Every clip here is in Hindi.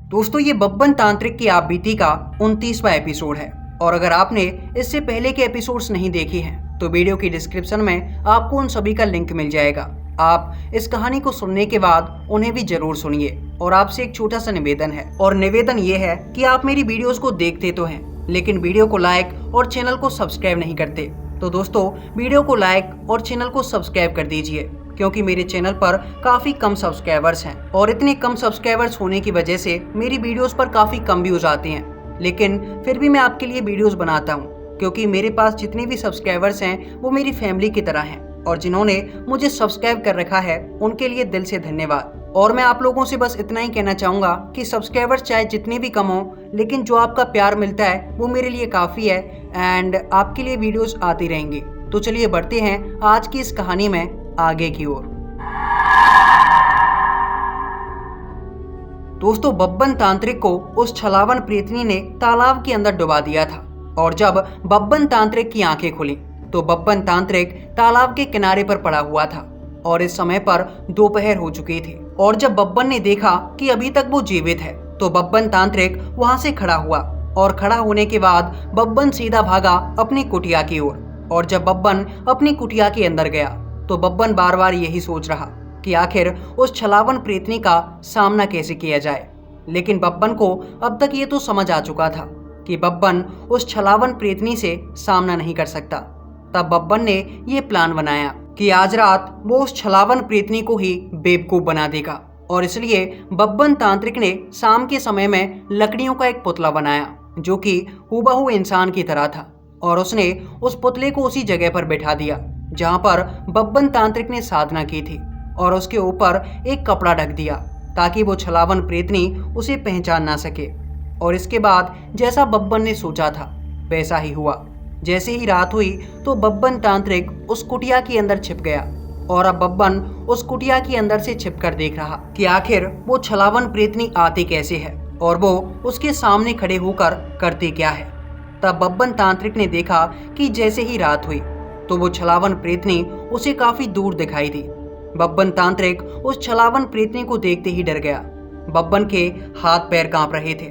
दोस्तों ये बब्बन तांत्रिक की आप बीती का 29वां एपिसोड है और अगर आपने इससे पहले के एपिसोड्स नहीं देखे हैं तो वीडियो की डिस्क्रिप्शन में आपको उन सभी का लिंक मिल जाएगा। आप इस कहानी को सुनने के बाद उन्हें भी जरूर सुनिए और आपसे एक छोटा सा निवेदन है और निवेदन ये है कि आप मेरी वीडियोस को देखते तो हैं लेकिन वीडियो को लाइक और चैनल को सब्सक्राइब नहीं करते। तो दोस्तों वीडियो को लाइक और चैनल को सब्सक्राइब कर दीजिए क्योंकि मेरे चैनल पर काफ़ी कम सब्सक्राइबर्स हैं और इतने कम सब्सक्राइबर्स होने की वजह से मेरी वीडियोस पर काफ़ी कम व्यूज़ आते हैं। लेकिन फिर भी मैं आपके लिए वीडियोस बनाता हूं क्योंकि मेरे पास जितने भी सब्सक्राइबर्स हैं वो मेरी फैमिली की तरह हैं और जिन्होंने मुझे सब्सक्राइब कर रखा है उनके लिए दिल से धन्यवाद। और मैं आप लोगों से बस इतना ही कहना चाहूँगा कि सब्सक्राइबर्स चाहे जितने भी कम हों लेकिन जो आपका प्यार मिलता है वो मेरे लिए काफ़ी है एंड आपके लिए वीडियोस आती रहेंगी। तो चलिए बढ़ते हैं आज की इस कहानी में आगे की ओर। दोस्तों बब्बन तांत्रिक को उस छलावन प्रेतनी ने तालाब के अंदर डुबा दिया था और जब बब्बन तांत्रिक की आंखें खुली तो बब्बन तांत्रिक तालाब के किनारे पर पड़ा हुआ था और इस समय पर दोपहर हो चुकी थी। और जब बब्बन ने देखा कि अभी तक वो जीवित है तो बब्बन तांत्रिक वहां से खड़ा हुआ और खड़ा होने के बाद बब्बन सीधा भागा अपनी कुटिया की ओर। और जब बब्बन अपनी कुटिया के अंदर गया तो बब्बन बार बार यही सोच रहा कि आखिर उस छलावन प्रेतनी का सामना कैसे किया जाए। लेकिन बब्बन को अब तक ये तो समझ आ चुका था कि बब्बन उस छलावन प्रेतनी से सामना नहीं कर सकता। तब बब्बन ने ये प्लान बनाया कि आज रात वो उस छलावन प्रेतनी को ही बेवकूफ बना देगा और इसलिए बब्बन तांत्रिक ने शाम के समय में लकड़ियों का एक पुतला बनाया जो कि हूबहू इंसान की तरह था और उसने उस पुतले को उसी जगह पर बैठा दिया जहां पर बब्बन तांत्रिक ने साधना की थी और उसके ऊपर एक कपड़ा ढक दिया ताकि वो छलावन प्रेतनी उसे पहचान ना सके। और इसके बाद जैसा बब्बन ने सोचा था वैसा ही हुआ। जैसे ही रात हुई तो बब्बन तांत्रिक उस कुटिया के अंदर छिप गया और अब बब्बन उस कुटिया के अंदर से छिपकर देख रहा कि आखिर वो छलावन प्रेतनी आती कैसे है और वो उसके सामने खड़े होकर करती क्या है। तब बब्बन तांत्रिक ने देखा कि जैसे ही रात हुई तो वो छलावन प्रेतनी उसे काफी दूर दिखाई दी। बब्बन तांत्रिक उस छलावन प्रेतनी को देखते ही डर गया। बब्बन के हाथ पैर कांप रहे थे।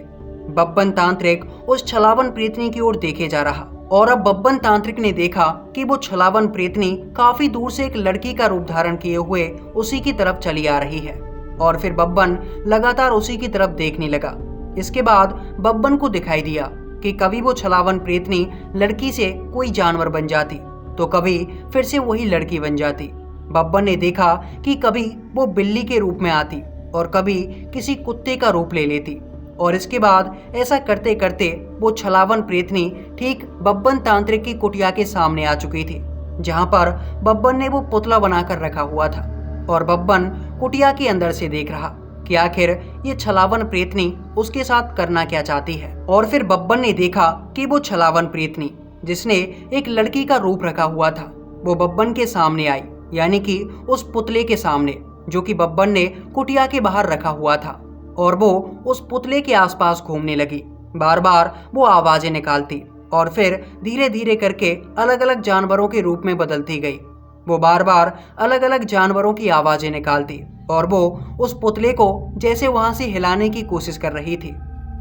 बब्बन तांत्रिक उस छलावन प्रेतनी की ओर देखे जा रहा और अब बब्बन तांत्रिक ने देखा कि वो छलावन प्रेतनी काफी दूर से एक लड़की का रूप धारण किए हुए उसी की तरफ चली आ रही है और फिर बब्बन लगातार उसी की तरफ देखने लगा। इसके बाद बब्बन को दिखाई दिया कि कभी वो छलावन प्रेतनी लड़की से कोई जानवर बन जाती तो कभी फिर से वही लड़की बन जाती। बब्बन ने देखा कि कभी वो बिल्ली के रूप में आती और कभी किसी कुत्ते का रूप ले लेती और इसके बाद ऐसा करते करते वो छलावन प्रेतनी ठीक बब्बन तांत्रिक की कुटिया के सामने आ चुकी थी जहां पर बब्बन ने वो पुतला बनाकर रखा हुआ था। और बब्बन कुटिया के अंदर से देख रहा कि आखिर ये छलावन प्रेतनी उसके साथ करना क्या चाहती है। और फिर बब्बन ने देखा कि वो छलावन प्रेतनी जिसने एक लड़की का रूप रखा हुआ था वो बब्बन के सामने आई, यानी कि उस पुतले के सामने जो कि बब्बन ने कुटिया के बाहर रखा हुआ था। और वो उस पुतले के आसपास घूमने लगी। बार बार वो आवाजें निकालती और फिर धीरे धीरे करके अलग अलग जानवरों के रूप में बदलती गई। वो बार बार अलग अलग जानवरों की आवाजें निकालती और वो उस पुतले को जैसे वहां से हिलाने की कोशिश कर रही थी।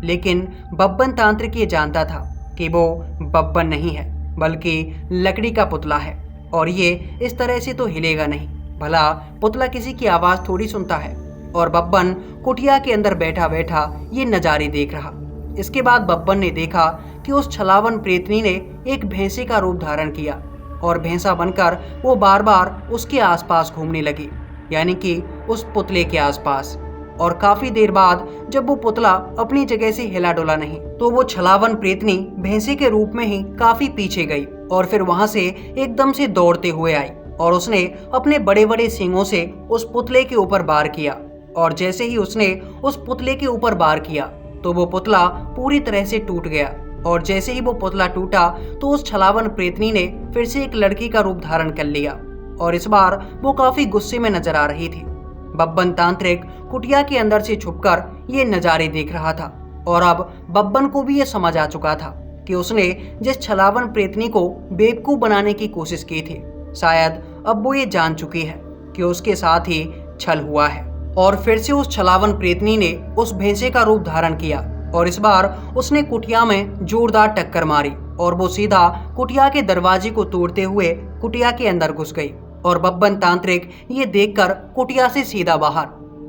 लेकिन बब्बन तांत्रिक ये जानता था कि वो बब्बन नहीं है बल्कि लकड़ी का पुतला है और ये इस तरह से तो हिलेगा नहीं, भला पुतला किसी की आवाज थोड़ी सुनता है। और बब्बन कुटिया के अंदर बैठा बैठा ये नज़ारे देख रहा। इसके बाद बब्बन ने देखा कि उस छलावन प्रेतनी ने एक भैंसे का रूप धारण किया और भैंसा बनकर वो बार बार उसके आसपास घूमने लगी, यानी कि उस पुतले के आसपास। और काफी देर बाद जब वो पुतला अपनी जगह से हिला डोला नहीं तो वो छलावन प्रेतनी भैंसे के रूप में ही काफी पीछे गई और फिर वहां से एकदम से दौड़ते हुए आई और उसने अपने बड़े बड़े सींगों से उस पुतले के ऊपर वार किया। और जैसे ही उसने उस पुतले के ऊपर वार किया तो वो पुतला पूरी तरह से टूट गया। और जैसे ही वो पुतला टूटा तो उस छलावन प्रेतनी ने फिर से एक लड़की का रूप धारण कर लिया और इस बार वो काफी गुस्से में नजर आ रही थी। बब्बन तांत्रिक कुटिया के अंदर से छुपकर ये नज़ारे देख रहा था और अब बब्बन को भी ये समझ आ चुका था कि उसने जिस छलावन प्रेतनी को बेवकूफ बनाने की कोशिश की थी शायद अब वो ये जान चुकी है कि उसके साथ ही छल हुआ है। और फिर से उस छलावन प्रेतनी ने उस भैंसे का रूप धारण किया और इस बार उसने कुटिया में जोरदार टक्कर मारी और वो सीधा कुटिया के दरवाजे को तोड़ते हुए कुटिया के अंदर घुस गई। और बब्बन तांत्रिक ये देखकर कुटिया से सीधा बाहर,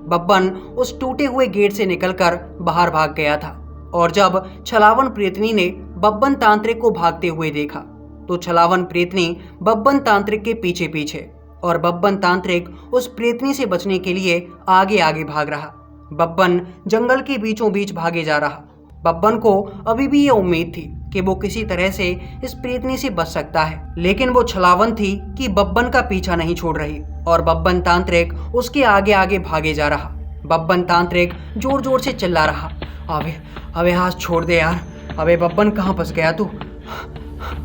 बब्बन उस टूटे हुए गेट से निकलकर बाहर भाग गया था। और जब छलावन प्रेतनी ने बब्बन तांत्रिक को भागते हुए देखा तो छलावन प्रेतनी बब्बन तांत्रिक के पीछे पीछे, और बब्बन तांत्रिक उस प्रेतनी से बचने के लिए आगे आगे भाग रहा। बब्बन जंगल के बीचों बीच भागे जा रहा। बब्बन को अभी भी ये उम्मीद थी कि वो किसी तरह से इस प्रेतनी से बच सकता है, लेकिन वो छलावन थी कि बब्बन का पीछा नहीं छोड़ रही और बब्बन तांत्रिक उसके आगे आगे भागे जा रहा। बब्बन तांत्रिक जोर जोर से चिल्ला रहा, अबे अबे हाथ छोड़ दे यार, अबे बब्बन कहाँ फंस गया तू,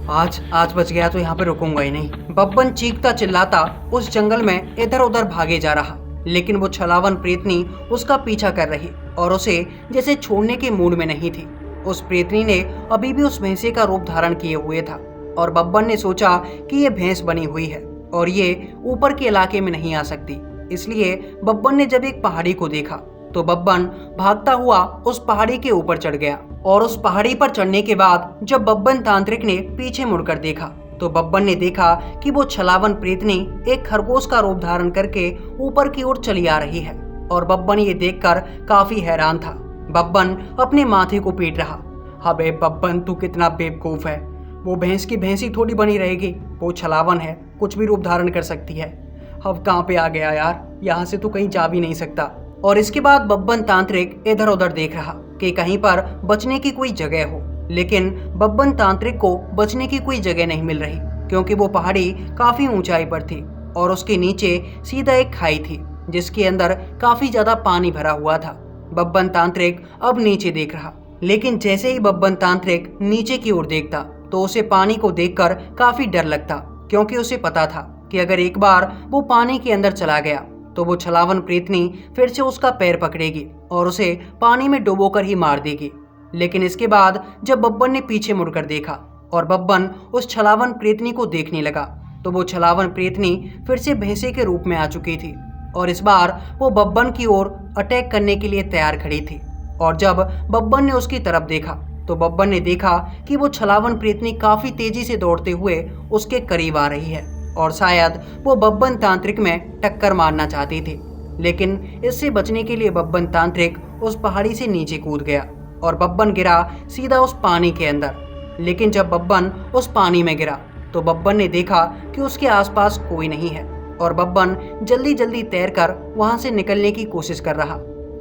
आज बच गया तो यहाँ पे रुकूंगा ही नहीं। बब्बन चीखता चिल्लाता उस जंगल में इधर उधर भागे जा रहा, लेकिन वो छलावन प्रेतनी उसका पीछा कर रही और उसे जैसे छोड़ने के मूड में नहीं थी। उस प्रेतनी ने अभी भी उस भैंसे का रूप धारण किए हुए था और बब्बन ने सोचा कि ये भैंस बनी हुई है और ये ऊपर के इलाके में नहीं आ सकती, इसलिए बब्बन ने जब एक पहाड़ी को देखा तो बब्बन भागता हुआ उस पहाड़ी के ऊपर चढ़ गया। और उस पहाड़ी पर चढ़ने के बाद जब बब्बन तांत्रिक ने पीछे मुड़कर देखा तो बब्बन ने देखा कि वो छलावन प्रेतनी एक खरगोश का रूप धारण करके ऊपर की ओर चली आ रही है। और बब्बन ये देखकर काफी हैरान था। बब्बन अपने माथे को पीट रहा, अबे बब्बन तू कितना बेवकूफ है, वो भैंस की भैंसी थोड़ी बनी रहेगी, वो छलावन है, कुछ भी रूप धारण कर सकती है। अब कहाँ पे आ गया यार, यहाँ से तो कहीं जा भी नहीं सकता। और इसके बाद बब्बन तांत्रिक इधर उधर देख रहा कि कहीं पर बचने की कोई जगह हो, लेकिन बब्बन तांत्रिक को बचने की कोई जगह नहीं मिल रही क्योंकि वो पहाड़ी काफी ऊंचाई पर थी और उसके नीचे सीधा एक खाई थी जिसके अंदर काफी ज्यादा पानी भरा हुआ था। बब्बन तांत्रिक अब नीचे देख रहा, लेकिन जैसे ही बब्बन तांत्रिक नीचे की ओर देखता तो उसे पानी को देखकर काफी डर लगता क्योंकि उसे पता था कि अगर एक बार वो पानी के अंदर चला गया तो वो छलावन प्रेतनी फिर से उसका पैर पकड़ेगी और उसे पानी में डुबोकर ही मार देगी। लेकिन इसके बाद जब बब्बन ने पीछे मुड़कर देखा और बब्बन उस छलावन प्रेतनी को देखने लगा तो वो छलावन प्रेतनी फिर से भैंसे के रूप में आ चुकी थी और इस बार वो बब्बन की ओर अटैक करने के लिए तैयार खड़ी थी। और जब बब्बन ने उसकी तरफ देखा तो बब्बन ने देखा कि वो छलावन प्रेतनी काफी तेजी से दौड़ते हुए उसके करीब आ रही है और शायद वो बब्बन तांत्रिक में टक्कर मारना चाहती थी। लेकिन इससे बचने के लिए बब्बन तांत्रिक उस पहाड़ी से नीचे कूद गया और बब्बन गिरा सीधा उस पानी के अंदर। लेकिन जब बब्बन उस पानी में गिरा तो बब्बन ने देखा कि उसके आसपास कोई नहीं है और बब्बन जल्दी जल्दी तैरकर वहां से निकलने की कोशिश कर रहा।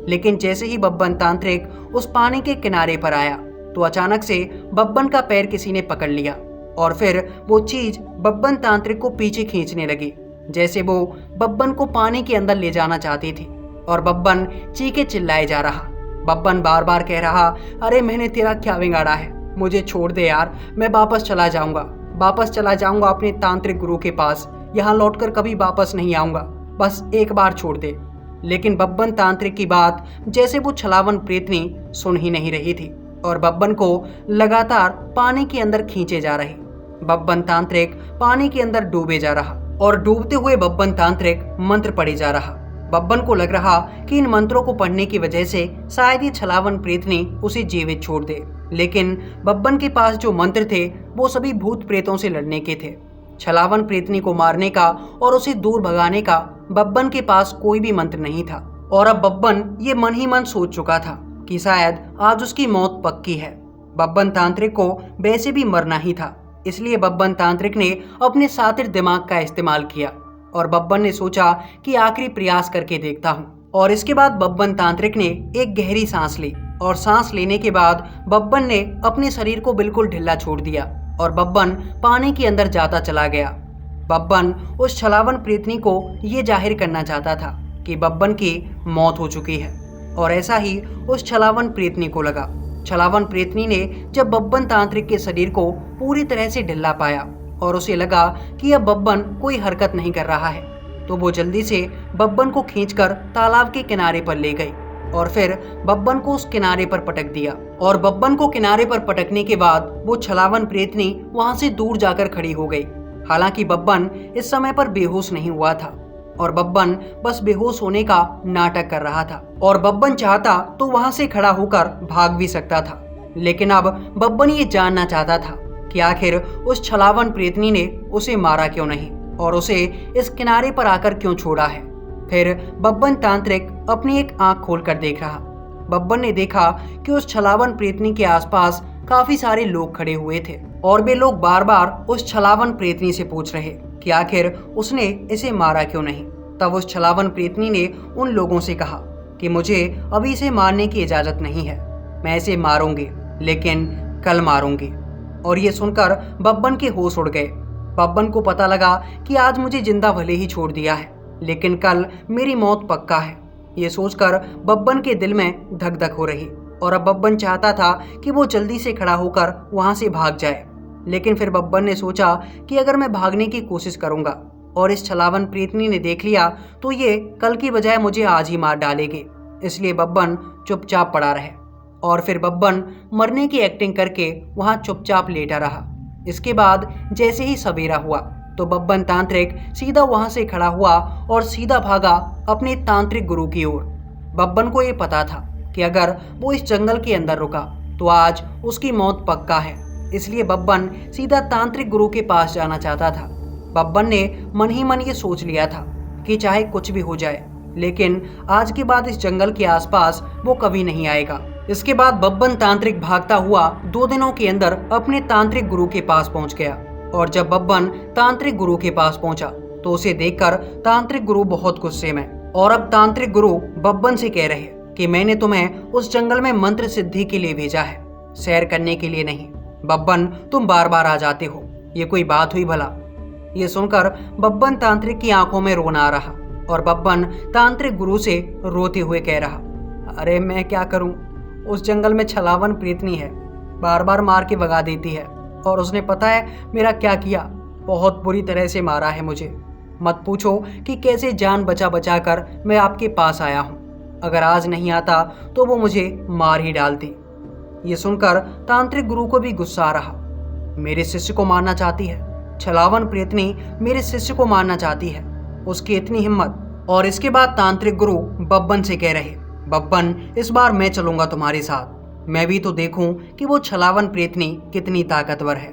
लेकिन जैसे ही बब्बन तांत्रिक उस पानी के किनारे पर आया तो अचानक से बब्बन का पैर किसी ने पकड़ लिया और फिर वो चीज बब्बन तांत्रिक को पीछे खींचने लगी, जैसे वो बब्बन को पानी के अंदर ले जाना चाहती थी। और बब्बन चीखे चिल्लाए जा रहा। बब्बन बार बार कह रहा, अरे मैंने तेरा क्या बिगाड़ा है, मुझे छोड़ दे यार, मैं वापस चला जाऊंगा अपने तांत्रिक गुरु के पास, यहाँ लौटकर कभी वापस नहीं आऊंगा, बस एक बार छोड़ दे। लेकिन बब्बन तांत्रिक की बात जैसे वो छलावन प्रेतनी सुन ही नहीं रही थी और बब्बन को लगातार पानी के अंदर खींचे जा रही। बब्बन तांत्रिक पानी के अंदर डूबे जा रहा और डूबते हुए बब्बन तांत्रिक मंत्र पढ़े जा रहा। बब्बन को लग रहा कि इन मंत्रों को पढ़ने की वजह से शायद ये छलावन प्रेतनी उसे जीवित छोड़ दे, लेकिन बब्बन के पास जो मंत्र थे वो सभी भूत प्रेतों से लड़ने के थे। छलावन प्रेतनी को मारने का और उसे दूर भगाने का बब्बन के पास कोई भी मंत्र नहीं था और अब बब्बन ये मन ही मन सोच चुका था कि शायद आज उसकी मौत पक्की है। बब्बन तांत्रिक को वैसे भी मरना ही था, इसलिए बब्बन तांत्रिक ने अपने शातिर दिमाग का इस्तेमाल किया और बब्बन ने सोचा कि आखिरी प्रयास करके देखता हूँ। और इसके बाद बब्बन तांत्रिक ने एक गहरी सांस ली और सांस लेने के बाद बब्बन ने अपने शरीर को बिल्कुल ढिल्ला छोड़ दिया और बब्बन पानी के अंदर जाता चला गया। बब्बन उस छलावन प्रेतनी को ये जाहिर करना चाहता था कि बब्बन की मौत हो चुकी है और ऐसा ही उस छलावन प्रेतनी को लगा। छलावन प्रेतनी ने जब बब्बन तांत्रिक के शरीर को पूरी तरह से ढिल्ला पाया और उसे लगा कि अब बब्बन कोई हरकत नहीं कर रहा है तो वो जल्दी से बब्बन को खींचकर तालाब के किनारे पर ले गई और फिर बब्बन को उस किनारे पर पटक दिया। और बब्बन को किनारे पर पटकने के बाद वो छलावन प्रेतनी वहां से दूर जाकर खड़ी हो गई। हालांकि बब्बन इस समय पर बेहोश नहीं हुआ था और बब्बन बस बेहोश होने का नाटक कर रहा था। और बब्बन चाहता तो वहां से खड़ा होकर भाग भी सकता था, लेकिन अब बब्बन ये जानना चाहता था कि आखिर उस छलावन प्रेतनी ने उसे मारा क्यों नहीं और उसे इस किनारे पर आकर क्यों छोड़ा है। फिर बब्बन तांत्रिक अपनी एक आंख खोलकर देख रहा। बब्बन ने देखा कि उस छलावन प्रेतनी के आसपास काफी सारे लोग खड़े हुए थे और वे लोग बार बार उस छलावन प्रेतनी से पूछ रहे कि आखिर उसने इसे मारा क्यों नहीं। तब उस छलावन प्रेतनी ने उन लोगों से कहा कि मुझे अभी इसे मारने की इजाजत नहीं है, मैं इसे मारूंगी, लेकिन कल मारूंगी। और ये सुनकर बब्बन के होश उड़ गए। बब्बन को पता लगा कि आज मुझे जिंदा भले ही छोड़ दिया है, लेकिन कल मेरी मौत पक्का है। ये सोचकर बब्बन के दिल में धक धक हो रही और अब बब्बन चाहता था कि वो जल्दी से खड़ा होकर वहां से भाग जाए। लेकिन फिर बब्बन ने सोचा कि अगर मैं भागने की कोशिश करूंगा और इस छलावन प्रेतनी ने देख लिया तो ये कल की बजाय मुझे आज ही मार डालेगी। इसलिए बब्बन चुपचाप पड़ा रहे और फिर बब्बन मरने की एक्टिंग करके वहां चुपचाप लेटा रहा। इसके बाद जैसे ही सवेरा हुआ तो बब्बन तांत्रिक सीधा वहां से खड़ा हुआ और सीधा भागा अपने तांत्रिक गुरु की ओर। बब्बन को ये पता था कि अगर वो इस जंगल के अंदर रुका तो आज उसकी मौत पक्का है। इसलिए बब्बन सीधा तांत्रिक गुरु के पास जाना चाहता था। बब्बन ने मन ही मन ये सोच लिया था कि चाहे कुछ भी हो जाए, लेकिन आज के बाद इस जंगल के आसपास वो कभी नहीं आएगा। इसके बाद बब्बन तांत्रिक भागता हुआ 2 दिनों के अंदर अपने तांत्रिक गुरु के पास पहुंच गया। और जब बब्बन तांत्रिक गुरु के पास पहुंचा तो उसे देखकर तांत्रिक गुरु बहुत गुस्से में। और अब तांत्रिक गुरु बब्बन से कह रहे कि मैंने तुम्हें उस जंगल में मंत्र सिद्धि के लिए भेजा है, सैर करने के लिए नहीं। बब्बन तुम बार बार आ जाते हो, ये कोई बात हुई भला। ये सुनकर बब्बन तांत्रिक की आंखों में रोना आ रहा और बब्बन तांत्रिक गुरु से रोते हुए कह रहा, अरे मैं क्या करूं, उस जंगल में छलावन प्रेतनी है, बार बार मार के भगा देती है और उसने पता है मेरा क्या किया, बहुत बुरी तरह से मारा है मुझे। मत पूछो कि कैसे जान बचा बचा कर मैं आपके पास आया हूँ। अगर आज नहीं आता तो वो मुझे मार ही डालती। ये सुनकर तांत्रिक गुरु को भी गुस्सा आ रहा। मेरे शिष्य को मारना चाहती है, छलावन प्रेतनी मेरे शिष्य को मारना चाहती है, उसकी इतनी हिम्मत। और इसके बाद तांत्रिक गुरु बब्बन से कह रहे, बब्बन इस बार मैं चलूंगा तुम्हारे साथ, मैं भी तो देखूं कि वो छलावन प्रेतनी कितनी ताकतवर है।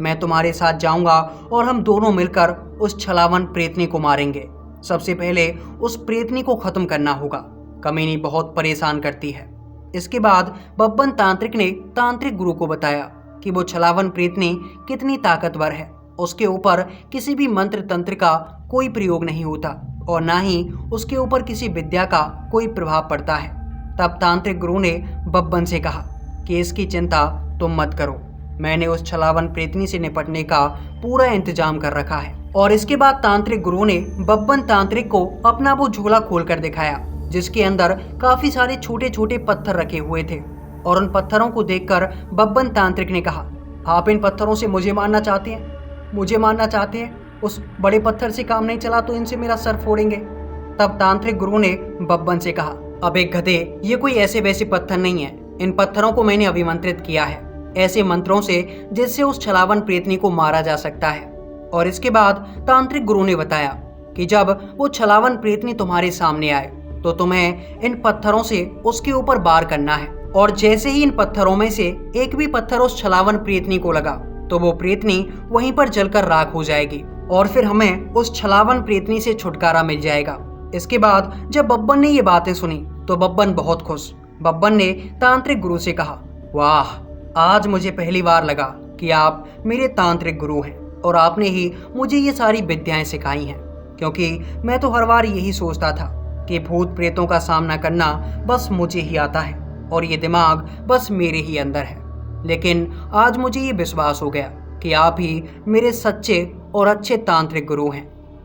मैं तुम्हारे साथ जाऊंगा और हम दोनों मिलकर उस छलावन प्रेतनी को मारेंगे। सबसे पहले उस प्रेतनी को खत्म करना होगा, कमीनी बहुत परेशान करती है। इसके बाद बब्बन तांत्रिक ने तांत्रिक गुरु को बताया कि वो छलावन प्रेतनी कितनी ताकतवर है, उसके ऊपर किसी भी मंत्र तंत्र का कोई प्रयोग नहीं होता और ना ही उसके ऊपर किसी विद्या का कोई प्रभाव पड़ता है। तब तांत्रिक गुरु ने बब्बन से कहा कि इसकी चिंता तुम मत करो, मैंने उस छलावन प्रेतनी से निपटने का पूरा इंतजाम कर रखा है। और इसके बाद तांत्रिक गुरु ने बब्बन तांत्रिक को अपना वो झोला खोलकर दिखाया, जिसके अंदर काफी सारे छोटे छोटे पत्थर रखे हुए थे। और उन पत्थरों को देखकर बब्बन तांत्रिक ने कहा, आप इन पत्थरों से मुझे मारना चाहते हैं, मुझे मारना चाहते हैं? उस बड़े पत्थर से काम नहीं चला तो इनसे मेरा सर फोड़ेंगे। तब तांत्रिक गुरु ने बब्बन से कहा, अब एक गधे, ये कोई ऐसे वैसे पत्थर नहीं है, इन पत्थरों को मैंने अभिमंत्रित किया है ऐसे मंत्रों से जिससे उस छलावन प्रेतनी को मारा जा सकता है। और इसके बाद तांत्रिक गुरु ने बताया कि जब वो छलावन प्रेतनी तुम्हारे सामने आए तो तुम्हें इन पत्थरों से उसके ऊपर वार करना है, और जैसे ही इन पत्थरों में से एक भी पत्थर उस छलावन प्रेतनी को लगा तो वो प्रेतनी वहीं पर जलकर राख हो जाएगी और फिर हमें उस छलावन प्रेतनी से छुटकारा मिल जाएगा। इसके बाद जब बब्बन ने ये बातें सुनी तो बब्बन बहुत खुश। बब्बन ने तांत्रिक गुरु से कहा, वाह, आज मुझे पहली बार लगा कि आप मेरे तांत्रिक गुरु हैं और आपने ही मुझे ये सारी विद्याएं सिखाई हैं, क्योंकि मैं तो हर बार यही सोचता था कि भूत प्रेतों का सामना करना बस मुझे ही आता है और ये दिमाग बस मेरे ही अंदर है। लेकिन आज मुझे ये विश्वास हो गया कि आप ही मेरे सच्चे और अच्छे तांत्रिक गुरु हैं।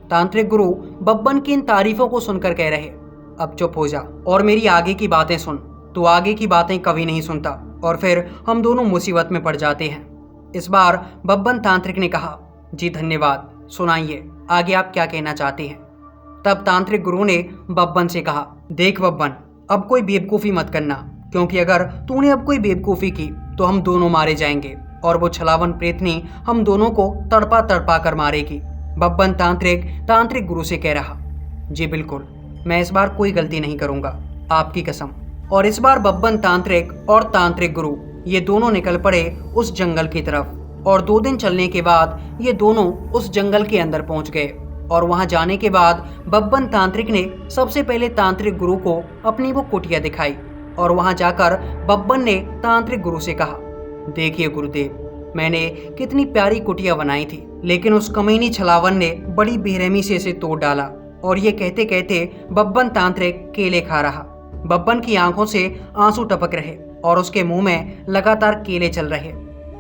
तांत्रिक गुरु बब्बन की इन तारीफों को सुनकर कह रहे, अब चुप हो जा और मेरी आगे की बातें सुन। तू आगे की बातें कभी नहीं सुनता और फिर हम दोनों मुसीबत में पड़ जाते हैं। इस बार बब्बन तांत्रिक ने कहा, जी धन्यवाद, सुनाइए आगे आप क्या कहना चाहते हैं। तब तांत्रिक गुरु ने बब्बन से कहा, देख बब्बन, अब कोई बेवकूफ़ी मत करना, क्योंकि अगर तूने अब कोई बेवकूफ़ी की तो हम दोनों मारे जाएंगे और वो छलावन प्रेतनी हम दोनों को तड़पा तड़पा कर मारेगी। बब्बन तांत्रिक गुरु से कह रहा, जी बिल्कुल, मैं इस बार कोई गलती नहीं करूंगा, आपकी कसम। और इस बार बब्बन तांत्रिक और तांत्रिक गुरु ये दोनों निकल पड़े उस जंगल की तरफ। और 2 दिन चलने के बाद ये दोनों उस जंगल के अंदर पहुंच गए। और वहां जाने के बाद बब्बन तांत्रिक ने सबसे पहले तांत्रिक गुरु को अपनी वो कुटिया दिखाई। और वहां जाकर बब्बन ने तांत्रिक गुरु से कहा, देखिए गुरुदेव, मैंने कितनी प्यारी कुटिया बनाई थी, लेकिन उस कमीनी छलावन ने बड़ी बेरहमी से इसे तोड़ डाला। और ये कहते कहते बब्बन तांत्रिक केले खा रहा। बब्बन की आंखों से आंसू टपक रहे और उसके मुंह में लगातार केले चल रहे।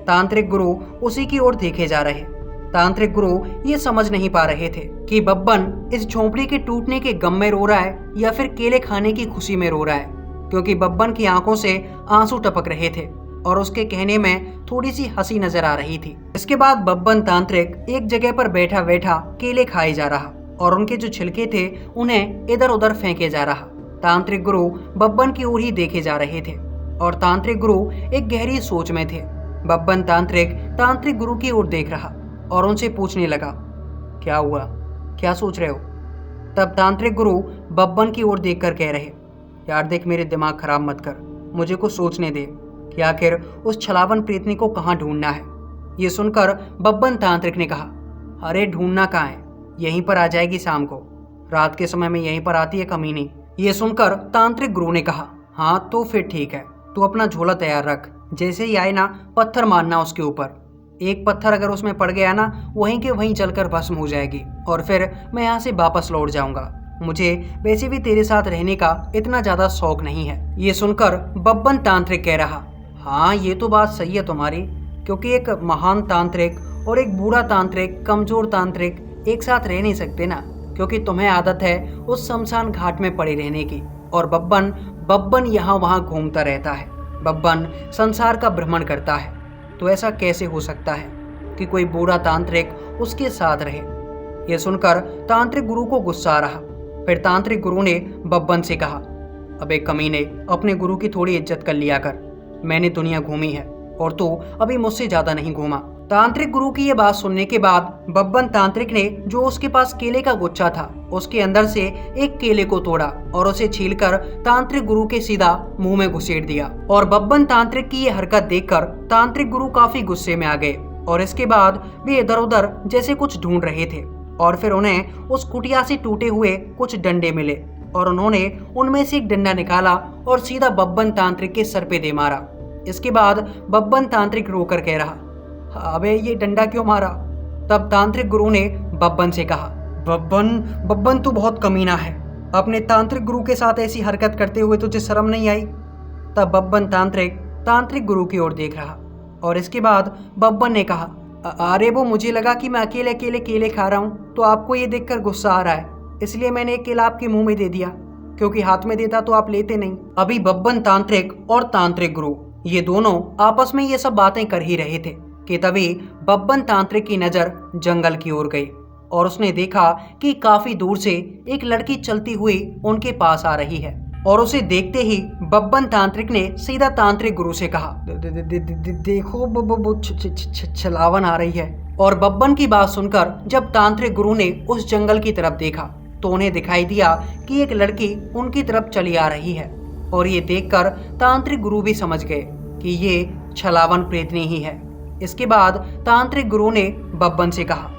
तांत्रिक गुरु उसी की ओर देखे जा रहे। तांत्रिक गुरु ये समझ नहीं पा रहे थे कि बब्बन इस झोंपड़ी के टूटने के गम में रो रहा है या फिर केले खाने की खुशी में रो रहा है, क्योंकि बब्बन की आंखों से आंसू टपक रहे थे और उसके कहने में थोड़ी सी हंसी नजर आ रही थी। इसके बाद बब्बन तांत्रिक एक जगह पर बैठा बैठा केले खाए जा रहा और उनके जो छिलके थे उन्हें इधर उधर फेंके जा रहा। तांत्रिक गुरु बब्बन की ओर ही देखे जा रहे थे और तांत्रिक गुरु एक गहरी सोच में थे। बब्बन तांत्रिक गुरु की ओर देख रहा और उनसे पूछने लगा, क्या हुआ, क्या सोच रहे हो? तब तांत्रिक गुरु बब्बन की ओर देखकर कह रहे, यार देख, मेरे दिमाग खराब मत कर, मुझे कुछ सोचने दे कि आखिर उस छलावन प्रेतनी को कहाँ ढूंढना है। ये सुनकर बब्बन तांत्रिक ने कहा, अरे ढूंढना कहाँ है, यहीं पर आ जाएगी शाम को, रात के समय में यहीं पर आती है कमीनी। ये सुनकर तांत्रिक गुरु ने कहा, हाँ तो फिर ठीक है, तू अपना झोला तैयार रख, जैसे ही आए ना पत्थर मारना उसके ऊपर। एक पत्थर अगर उसमें पड़ गया ना, वहीं के वहीं जलकर भस्म हो जाएगी और फिर मैं यहाँ से वापस लौट जाऊंगा। मुझे वैसे भी तेरे साथ रहने का इतना ज्यादा शौक नहीं है। ये सुनकर बब्बन तांत्रिक कह रहा, हाँ ये तो बात सही है तुम्हारी, क्योंकि एक महान तांत्रिक और एक बूढ़ा तांत्रिक, कमजोर तांत्रिक एक साथ रह नहीं सकते ना, क्योंकि तुम्हें आदत है उस शमशान घाट में पड़े रहने की और बब्बन यहाँ वहाँ घूमता रहता है। बब्बन संसार का भ्रमण करता है, तो ऐसा कैसे हो सकता है कि कोई बूढ़ा तांत्रिक उसके साथ रहे। यह सुनकर तांत्रिक गुरु को गुस्सा आ रहा। फिर तांत्रिक गुरु ने बब्बन से कहा, अबे कमीने, अपने गुरु की थोड़ी इज्जत कर लिया कर, मैंने दुनिया घूमी है और तू अभी मुझसे ज्यादा नहीं घूमा। तांत्रिक गुरु की यह बात सुनने के बाद बब्बन तांत्रिक ने जो उसके पास केले का गुच्छा था उसके अंदर से एक केले को तोड़ा और उसे छीलकर तांत्रिक गुरु के सीधा मुंह में घुसेड़ दिया। और बब्बन तांत्रिक की यह हरकत देखकर तांत्रिक गुरु काफी गुस्से में आ गए और इसके बाद वे इधर उधर जैसे कुछ ढूंढ रहे थे और फिर उन्हें उस कुटिया से टूटे हुए कुछ डंडे मिले और उन्होंने उनमें से एक डंडा निकाला और सीधा बब्बन तांत्रिक के सर पे दे मारा। इसके बाद बब्बन तांत्रिक रोकर कह रहा, अबे ये डंडा क्यों मारा? तब तांत्रिक गुरु ने बब्बन से कहा, बब्बन तू बहुत कमीना है, अपने तांत्रिक गुरु के साथ ऐसी हरकत करते हुए तुझे शर्म नहीं आई? तब बब्बन तांत्रिक गुरु की ओर देख रहा और इसके बाद बब्बन ने कहा, अरे वो मुझे लगा कि मैं अकेले अकेले केले खा रहा हूँ, तो आपको ये देखकर गुस्सा आ रहा है, इसलिए मैंने एक केला आपके मुंह में दे दिया, क्योंकि हाथ में देता तो आप लेते नहीं। अभी बब्बन तांत्रिक और तांत्रिक गुरु ये दोनों आपस में ये सब बातें कर ही रहे थे कि तभी बब्बन तांत्रिक की नजर जंगल की ओर गई और उसने देखा कि काफी दूर से एक लड़की चलती हुई उनके पास आ रही है। और उसे देखते ही बब्बन तांत्रिक ने सीधा तांत्रिक गुरु से कहा, देखो छलावन आ रही है। और बब्बन की बात सुनकर जब तांत्रिक गुरु ने उस जंगल की तरफ देखा तो उन्हें दिखाई दिया कि एक लड़की उनकी तरफ चली आ रही है। और ये देखकर तांत्रिक गुरु भी समझ गए कि ये छलावन प्रेतनी ही है। इसके बाद तांत्रिक गुरु ने बब्बन से कहा,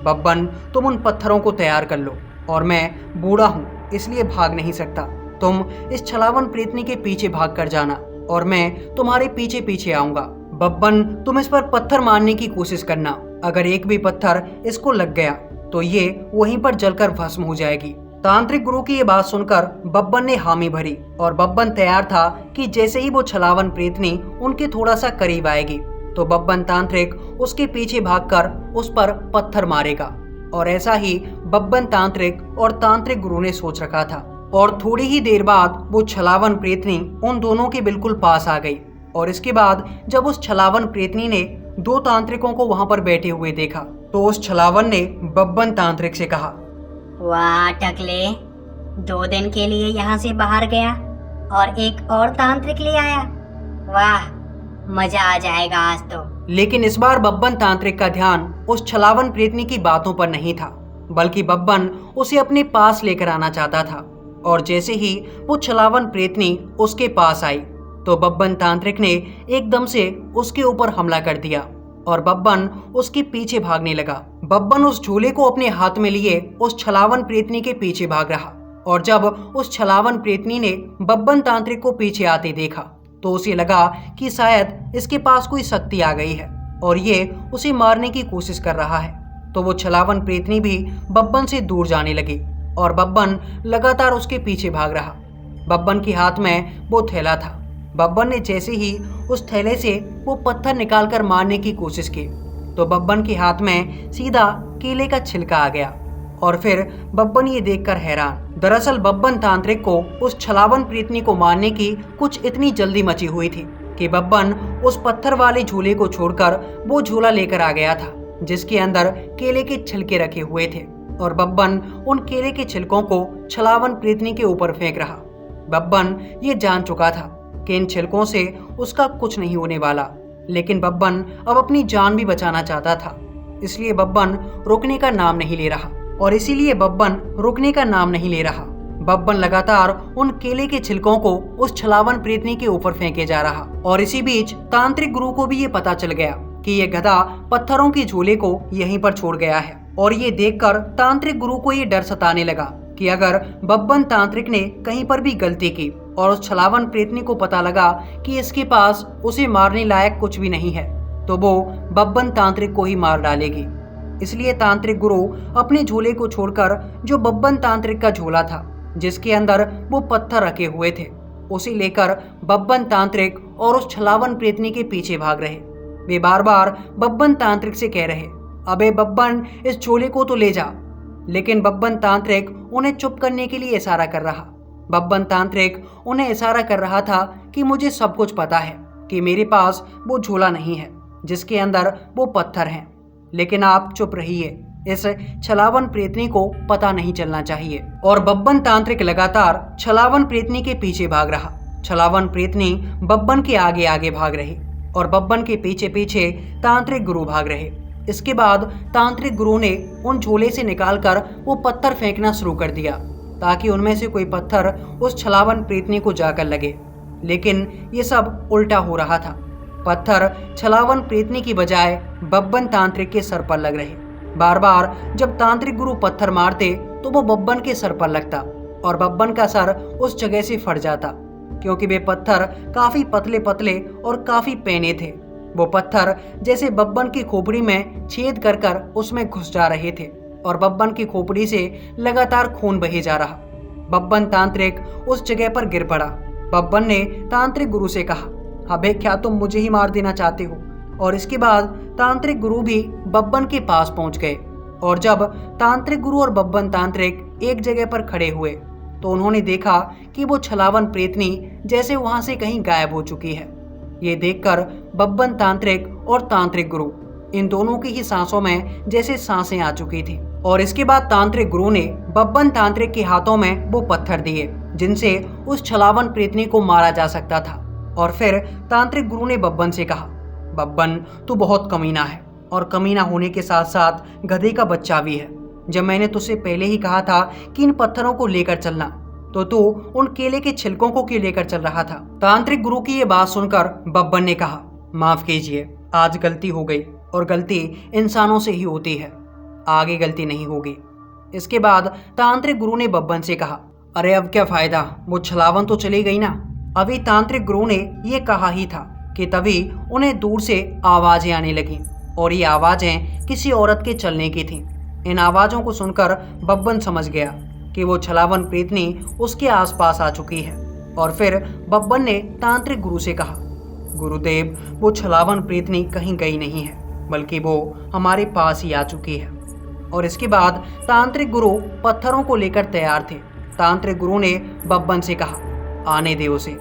बब्बन तुम उन पत्थरों को तैयार कर लो और मैं बूढ़ा हूँ इसलिए भाग नहीं सकता, तुम इस छलावन प्रेतनी के पीछे भाग कर जाना और मैं तुम्हारे पीछे पीछे आऊंगा। बब्बन तुम इस पर पत्थर मारने की कोशिश करना, अगर एक भी पत्थर इसको लग गया तो ये वहीं पर जलकर भस्म हो जाएगी। तांत्रिक गुरु की ये बात सुनकर बब्बन ने हामी भरी और बब्बन तैयार था कि जैसे ही वो छलावन प्रेतनी उनके थोड़ा सा करीब आएगी तो बब्बन तांत्रिक उसके पीछे भागकर उस पर पत्थर मारेगा। और ऐसा ही बब्बन तांत्रिक और तांत्रिक गुरु ने सोच रखा था। और थोड़ी ही देर बाद वो छलावन प्रेतनी उन दोनों के बिल्कुल पास आ गई। और इसके बाद जब उस छलावन प्रेतनी ने दो तांत्रिकों को वहां पर बैठे हुए देखा तो उस छलावन ने बब्बन तांत्रिक से कहा, वाह टकले, 2 दिन के लिए यहाँ से बाहर गया और एक और तांत्रिक ले आया, वाह मजा आ जाएगा आज तो। लेकिन इस बार बब्बन तांत्रिक का ध्यान उस छलावन प्रेतनी की बातों पर नहीं था। बल्कि बब्बन उसे अपने पास लेकर आना चाहता था। और जैसे ही वो छलावन प्रेतनी उसके पास आई तो बब्बन तांत्रिक ने एकदम से उसके ऊपर हमला कर दिया और बब्बन उसके पीछे भागने लगा। बब्बन उस झूले को अपने हाथ में लिए उस छलावन प्रेतनी के पीछे भाग रहा और जब उस छलावन प्रेतनी ने बब्बन तांत्रिक को पीछे आते देखा तो उसे लगा कि शायद इसके पास कोई शक्ति आ गई है और ये उसे मारने की कोशिश कर रहा है। तो वो छलावन प्रेतनी भी बब्बन से दूर जाने लगी और बब्बन लगातार उसके पीछे भाग रहा। बब्बन के हाथ में वो थैला था। बब्बन ने जैसे ही उस थैले से वो पत्थर निकालकर मारने की कोशिश की तो बब्बन के हाथ में सीधा केले का छिलका आ गया और फिर बब्बन ये देखकर हैरान। दरअसल बब्बन तांत्रिक को उस छलावन प्रेतनी को मारने की कुछ इतनी जल्दी मची हुई थी कि बब्बन उस पत्थर वाले झूले को छोड़कर वो झूला लेकर आ गया था जिसके अंदर केले के छिलके रखे हुए थे और बब्बन उन केले के छिलकों को छलावन प्रेतनी के ऊपर फेंक रहा। बब्बन ये जान चुका था कि इन छिलकों से उसका कुछ नहीं होने वाला, लेकिन बब्बन अब अपनी जान भी बचाना चाहता था। इसलिए बब्बन रुकने का नाम नहीं ले रहा। बब्बन लगातार उन केले के छिलकों को उस छलावन प्रेतनी के ऊपर फेंके जा रहा और इसी बीच तांत्रिक गुरु को भी ये पता चल गया कि ये गधा पत्थरों के झूले को यहीं पर छोड़ गया है। और ये देखकर तांत्रिक गुरु को ये डर सताने लगा कि अगर बब्बन तांत्रिक ने कहीं पर भी गलती की और उस छलावन प्रेतनी को पता लगा कि इसके पास उसे मारने लायक कुछ भी नहीं है तो वो बब्बन तांत्रिक को ही मार डालेगी। इसलिए तांत्रिक गुरु अपने झूले को छोड़कर जो बब्बन तांत्रिक का झूला था जिसके अंदर वो पत्थर रखे हुए थे उसे लेकर बब्बन तांत्रिक और उस छलावन प्रेतनी के पीछे भाग रहे। वे बार बार बब्बन तांत्रिक से कह रहे, अबे बब्बन इस झूले को तो ले जा, लेकिन बब्बन तांत्रिक उन्हें चुप करने के लिए इशारा कर रहा। बब्बन तांत्रिक उन्हें इशारा कर रहा था कि मुझे सब कुछ पता है कि मेरे पास वो झूला नहीं है जिसके अंदर वो पत्थर हैं, लेकिन आप चुप रहिए, इस छलावन प्रेतनी को पता नहीं चलना चाहिए। और बब्बन तांत्रिक लगातार छलावन प्रेतनी के पीछे भाग रहा। छलावन प्रेतनी बब्बन के आगे आगे भाग रही और बब्बन के पीछे पीछे तांत्रिक गुरु भाग रहे। इसके बाद तांत्रिक गुरु ने उन झूले से निकालकर वो पत्थर फेंकना शुरू कर दिया ताकि उनमें से कोई पत्थर उस छलावन प्रेतनी को जाकर लगे, लेकिन ये सब उल्टा हो रहा था। पत्थर छलावन प्रेतनी की बजाय बब्बन तांत्रिक के सर पर लग रहे। बार बार जब तांत्रिक गुरु पत्थर मारते तो वो बब्बन के सर पर लगता और बब्बन का सर उस जगह से फट जाता क्योंकि वे पत्थर काफी पतले पतले और काफी पैने थे। वो पत्थर जैसे बब्बन की खोपड़ी में छेद कर कर उसमें घुस जा रहे थे और बब्बन की खोपड़ी से लगातार खून बहे जा रहा। बब्बन तांत्रिक उस जगह पर गिर पड़ा। बब्बन ने तांत्रिक गुरु से कहा, अबे क्या तुम मुझे ही मार देना चाहते हो? और इसके बाद तांत्रिक गुरु भी बब्बन के पास पहुंच गए और जब तांत्रिक गुरु और बब्बन तांत्रिक एक जगह पर खड़े हुए तो उन्होंने देखा कि वो छलावन प्रेतनी जैसे वहां से कहीं गायब हो चुकी है। ये देखकर बब्बन तांत्रिक और तांत्रिक गुरु इन दोनों की ही सांसों में जैसे सांसें आ चुकी थी। और इसके बाद तांत्रिक गुरु ने बब्बन तांत्रिक के हाथों में वो पत्थर दिए जिनसे उस छलावन प्रेतनी को मारा जा सकता था। और फिर तांत्रिक गुरु ने बब्बन से कहा, बब्बन तू बहुत कमीना है और कमीना होने के साथ साथ गधे का बच्चा भी है। जब मैंने तुझसे पहले ही कहा था कि इन पत्थरों को लेकर चलना तो तू उन केले के छिलकों को क्यों लेकर चल रहा था? तांत्रिक गुरु की ये बात सुनकर बब्बन ने कहा, माफ कीजिए, आज गलती हो गई और गलती इंसानों से ही होती है, आगे गलती नहीं होगी। इसके बाद तांत्रिक गुरु ने बब्बन से कहा, अरे अब क्या फायदा, वो छलावन तो चली गई ना। अभी तांत्रिक गुरु ने ये कहा ही था कि तभी उन्हें दूर से आवाजें आने लगीं और ये आवाजें किसी औरत के चलने की थीं। इन आवाज़ों को सुनकर बब्बन समझ गया कि वो छलावन प्रेतनी उसके आसपास आ चुकी है। और फिर बब्बन ने तांत्रिक गुरु से कहा, गुरुदेव, वो छलावन प्रेतनी कहीं गई नहीं है, बल्कि वो हमारे पास ही आ चुकी है। और इसके बाद तांत्रिक गुरु पत्थरों को लेकर तैयार थे। तांत्रिक गुरु ने बब्बन से कहा, आने दे उसे,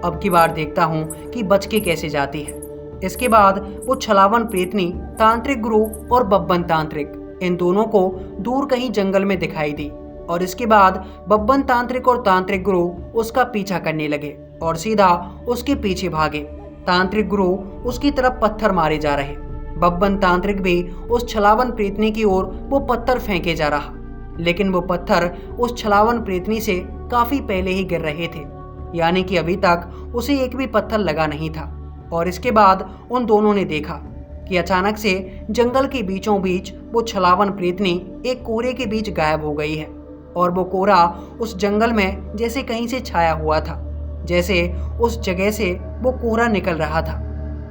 अब की बार देखता हूँ कि बच के कैसे जाती है। इसके बाद वो छलावन प्रेतनी तांत्रिक गुरु और बब्बन तांत्रिक इन दोनों को दूर कहीं जंगल में दिखाई दी। और इसके बाद बब्बन तांत्रिक और तांत्रिक गुरु उसका पीछा करने लगे और सीधा उसके पीछे भागे। तांत्रिक गुरु उसकी तरफ पत्थर मारे जा रहे। बब्बन तांत्रिक भी उस छलावन प्रेतनी की ओर वो पत्थर फेंके जा रहा। लेकिन वो पत्थर उस छलावन प्रेतनी से काफी पहले ही गिर रहे थे, यानी कि अभी तक उसे एक भी पत्थर लगा नहीं था। और इसके बाद उन दोनों ने देखा कि अचानक से जंगल के बीचों बीच वो छलावन प्रेतनी एक कोहरे के बीच गायब हो गई है। और वो कोहरा उस जंगल में जैसे कहीं से छाया हुआ था, जैसे उस जगह से वो कोहरा निकल रहा था।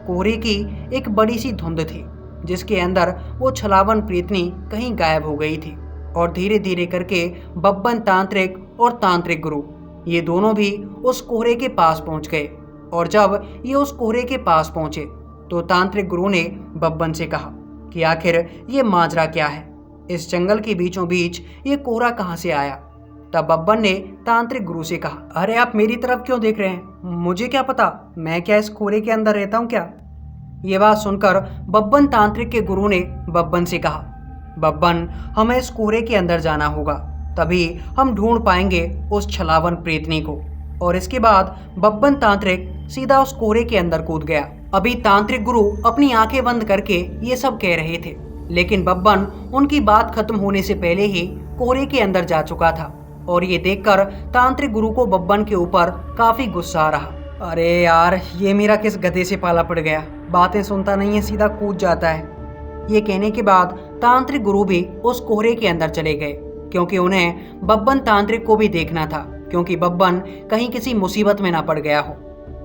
कोहरे की एक बड़ी सी धुंध थी जिसके अंदर वो छलावन प्रेतनी कहीं गायब हो गई थी। और धीरे धीरे करके बब्बन तांत्रिक और तांत्रिक गुरु ये दोनों भी उस कोहरे के पास पहुंच गए। और जब ये उस कोहरे के पास पहुंचे तो तांत्रिक गुरु ने बब्बन से कहा कि आखिर ये माजरा क्या है, इस जंगल के बीचों बीच ये कोहरा कहाँ से आया। तब बब्बन ने तांत्रिक गुरु से कहा, अरे आप मेरी तरफ क्यों देख रहे हैं, मुझे क्या पता, मैं क्या इस कोहरे के अंदर रहता हूँ क्या। ये बात सुनकर बब्बन तांत्रिक के गुरु ने बब्बन से कहा, बब्बन हमें इस कोहरे के अंदर जाना होगा, तभी हम ढूंढ पाएंगे उस छलावन प्रेतनी को। और इसके बाद बब्बन तांत्रिक सीधा उस कोहरे के अंदर कूद गया। अभी तांत्रिक गुरु अपनी आंखें बंद करके ये सब कह रहे थे, लेकिन बब्बन उनकी बात खत्म होने से पहले ही कोहरे के अंदर जा चुका था। और ये देखकर तांत्रिक गुरु को बब्बन के ऊपर काफी गुस्सा आ रहा। अरे यार, ये मेरा किस गधे से पाला पड़ गया, बातें सुनता नहीं है, सीधा कूद जाता है। ये कहने के बाद तांत्रिक गुरु भी उस कोहरे के अंदर चले गए, क्योंकि उन्हें बब्बन तांत्रिक को भी देखना था, क्योंकि बब्बन कहीं किसी मुसीबत में ना पड़ गया हो।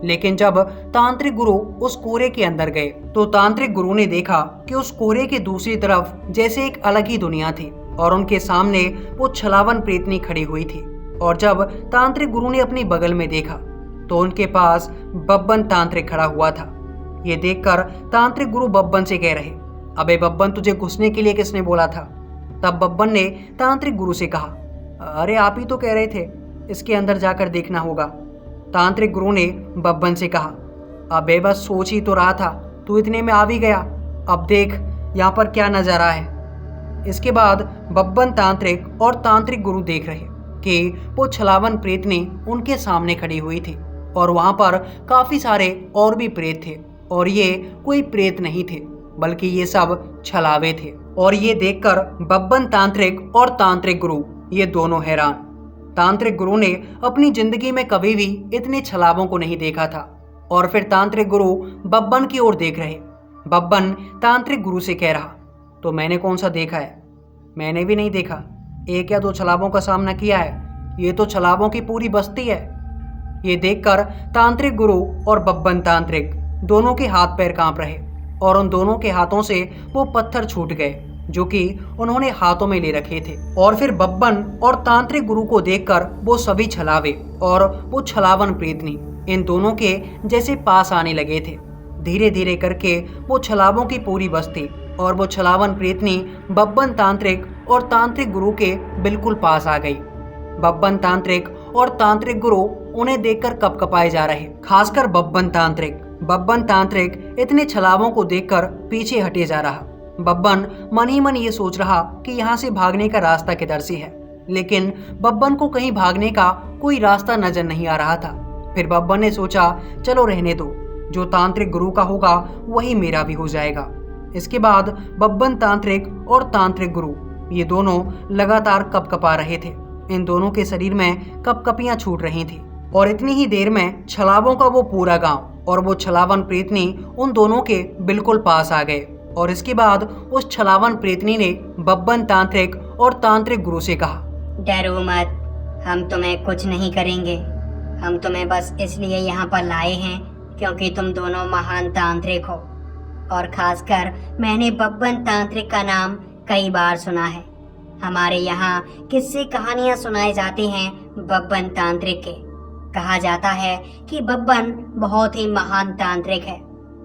लेकिन जब तांत्रिक गुरु उस कोहरे के अंदर गए तो तांत्रिक गुरु ने देखा कि उस कोहरे के दूसरी तरफ जैसे एक अलग ही दुनिया थी और उनके सामने वो छलावन प्रेतनी खड़ी हुई थी। और जब तांत्रिक गुरु ने अपनी बगल में देखा तो उनके पास बब्बन तांत्रिक खड़ा हुआ था। ये देखकर तांत्रिक गुरु बब्बन से कह रहे, अबे बब्बन, तुझे घुसने के लिए किसने बोला था। तब बब्बन ने तांत्रिक गुरु से कहा, अरे आप ही तो कह रहे थे इसके अंदर जाकर देखना होगा। तांत्रिक गुरु ने बब्बन से कहा, अबे बस सोच ही तो रहा था, तू इतने में आ भी गया, अब देख यहाँ पर क्या नजारा है। इसके बाद बब्बन तांत्रिक और तांत्रिक गुरु देख रहे कि वो छलावन प्रेतनी उनके सामने खड़ी हुई थी और वहां पर काफी सारे और भी प्रेत थे। और ये कोई प्रेत नहीं थे, बल्कि ये सब छलावे थे। और ये देखकर बब्बन तांत्रिक और तांत्रिक गुरु ये दोनों हैरान। तांत्रिक गुरु ने अपनी जिंदगी में कभी भी इतने छलावों को नहीं देखा था। और फिर तांत्रिक गुरु बब्बन की ओर देख रहे। बब्बन तांत्रिक गुरु से कह रहा, तो मैंने कौन सा देखा है, मैंने भी नहीं देखा, एक या दो छलावों का सामना किया है, ये तो छलावों की पूरी बस्ती है। ये देखकर तांत्रिक गुरु और बब्बन तांत्रिक दोनों के हाथ पैर कांप रहे और उन दोनों के हाथों से वो पत्थर छूट गए जो कि उन्होंने हाथों में ले रखे थे। और फिर बब्बन और तांत्रिक गुरु को देखकर वो सभी छलावे और वो छलावन प्रेतनी इन दोनों के जैसे पास आने लगे थे। धीरे धीरे करके वो छलावों की पूरी बस्ती और वो छलावन प्रेतनी बब्बन तांत्रिक और तांत्रिक गुरु के बिल्कुल पास आ गई। बब्बन तांत्रिक और तांत्रिक गुरु उन्हें देखकर कपकपाए जा रहे, खासकर बब्बन तांत्रिक। बब्बन तांत्रिक इतने छलावों को देखकर पीछे हटे जा रहा। बब्बन मन ही मन ये सोच रहा कि यहाँ से भागने का रास्ता किधर से है, लेकिन बब्बन को कहीं भागने का कोई रास्ता नजर नहीं आ रहा था। फिर बब्बन ने सोचा, चलो रहने दो, जो तांत्रिक गुरु का होगा वही मेरा भी हो जाएगा। इसके बाद बब्बन तांत्रिक और तांत्रिक गुरु ये दोनों लगातार कपकपा रहे थे। इन दोनों के शरीर में कपकपियां छूट रही थी और इतनी ही देर में छलावों का वो पूरा गांव और वो छलावन प्रेतनी उन दोनों के बिल्कुल पास आ गए। और इसके बाद उस छलावन प्रेतनी ने बब्बन तांत्रिक और तांत्रिक गुरु से कहा, डरो मत, हम तुम्हें कुछ नहीं करेंगे। हम तुम्हें बस इसलिए यहाँ पर लाए हैं क्योंकि तुम दोनों महान तांत्रिक हो, और खासकर मैंने बब्बन तांत्रिक का नाम कई बार सुना है। हमारे यहाँ किस्से कहानियाँ सुनाए जाते हैं बब्बन तांत्रिक के। कहा जाता है कि बब्बन बहुत ही महान तांत्रिक है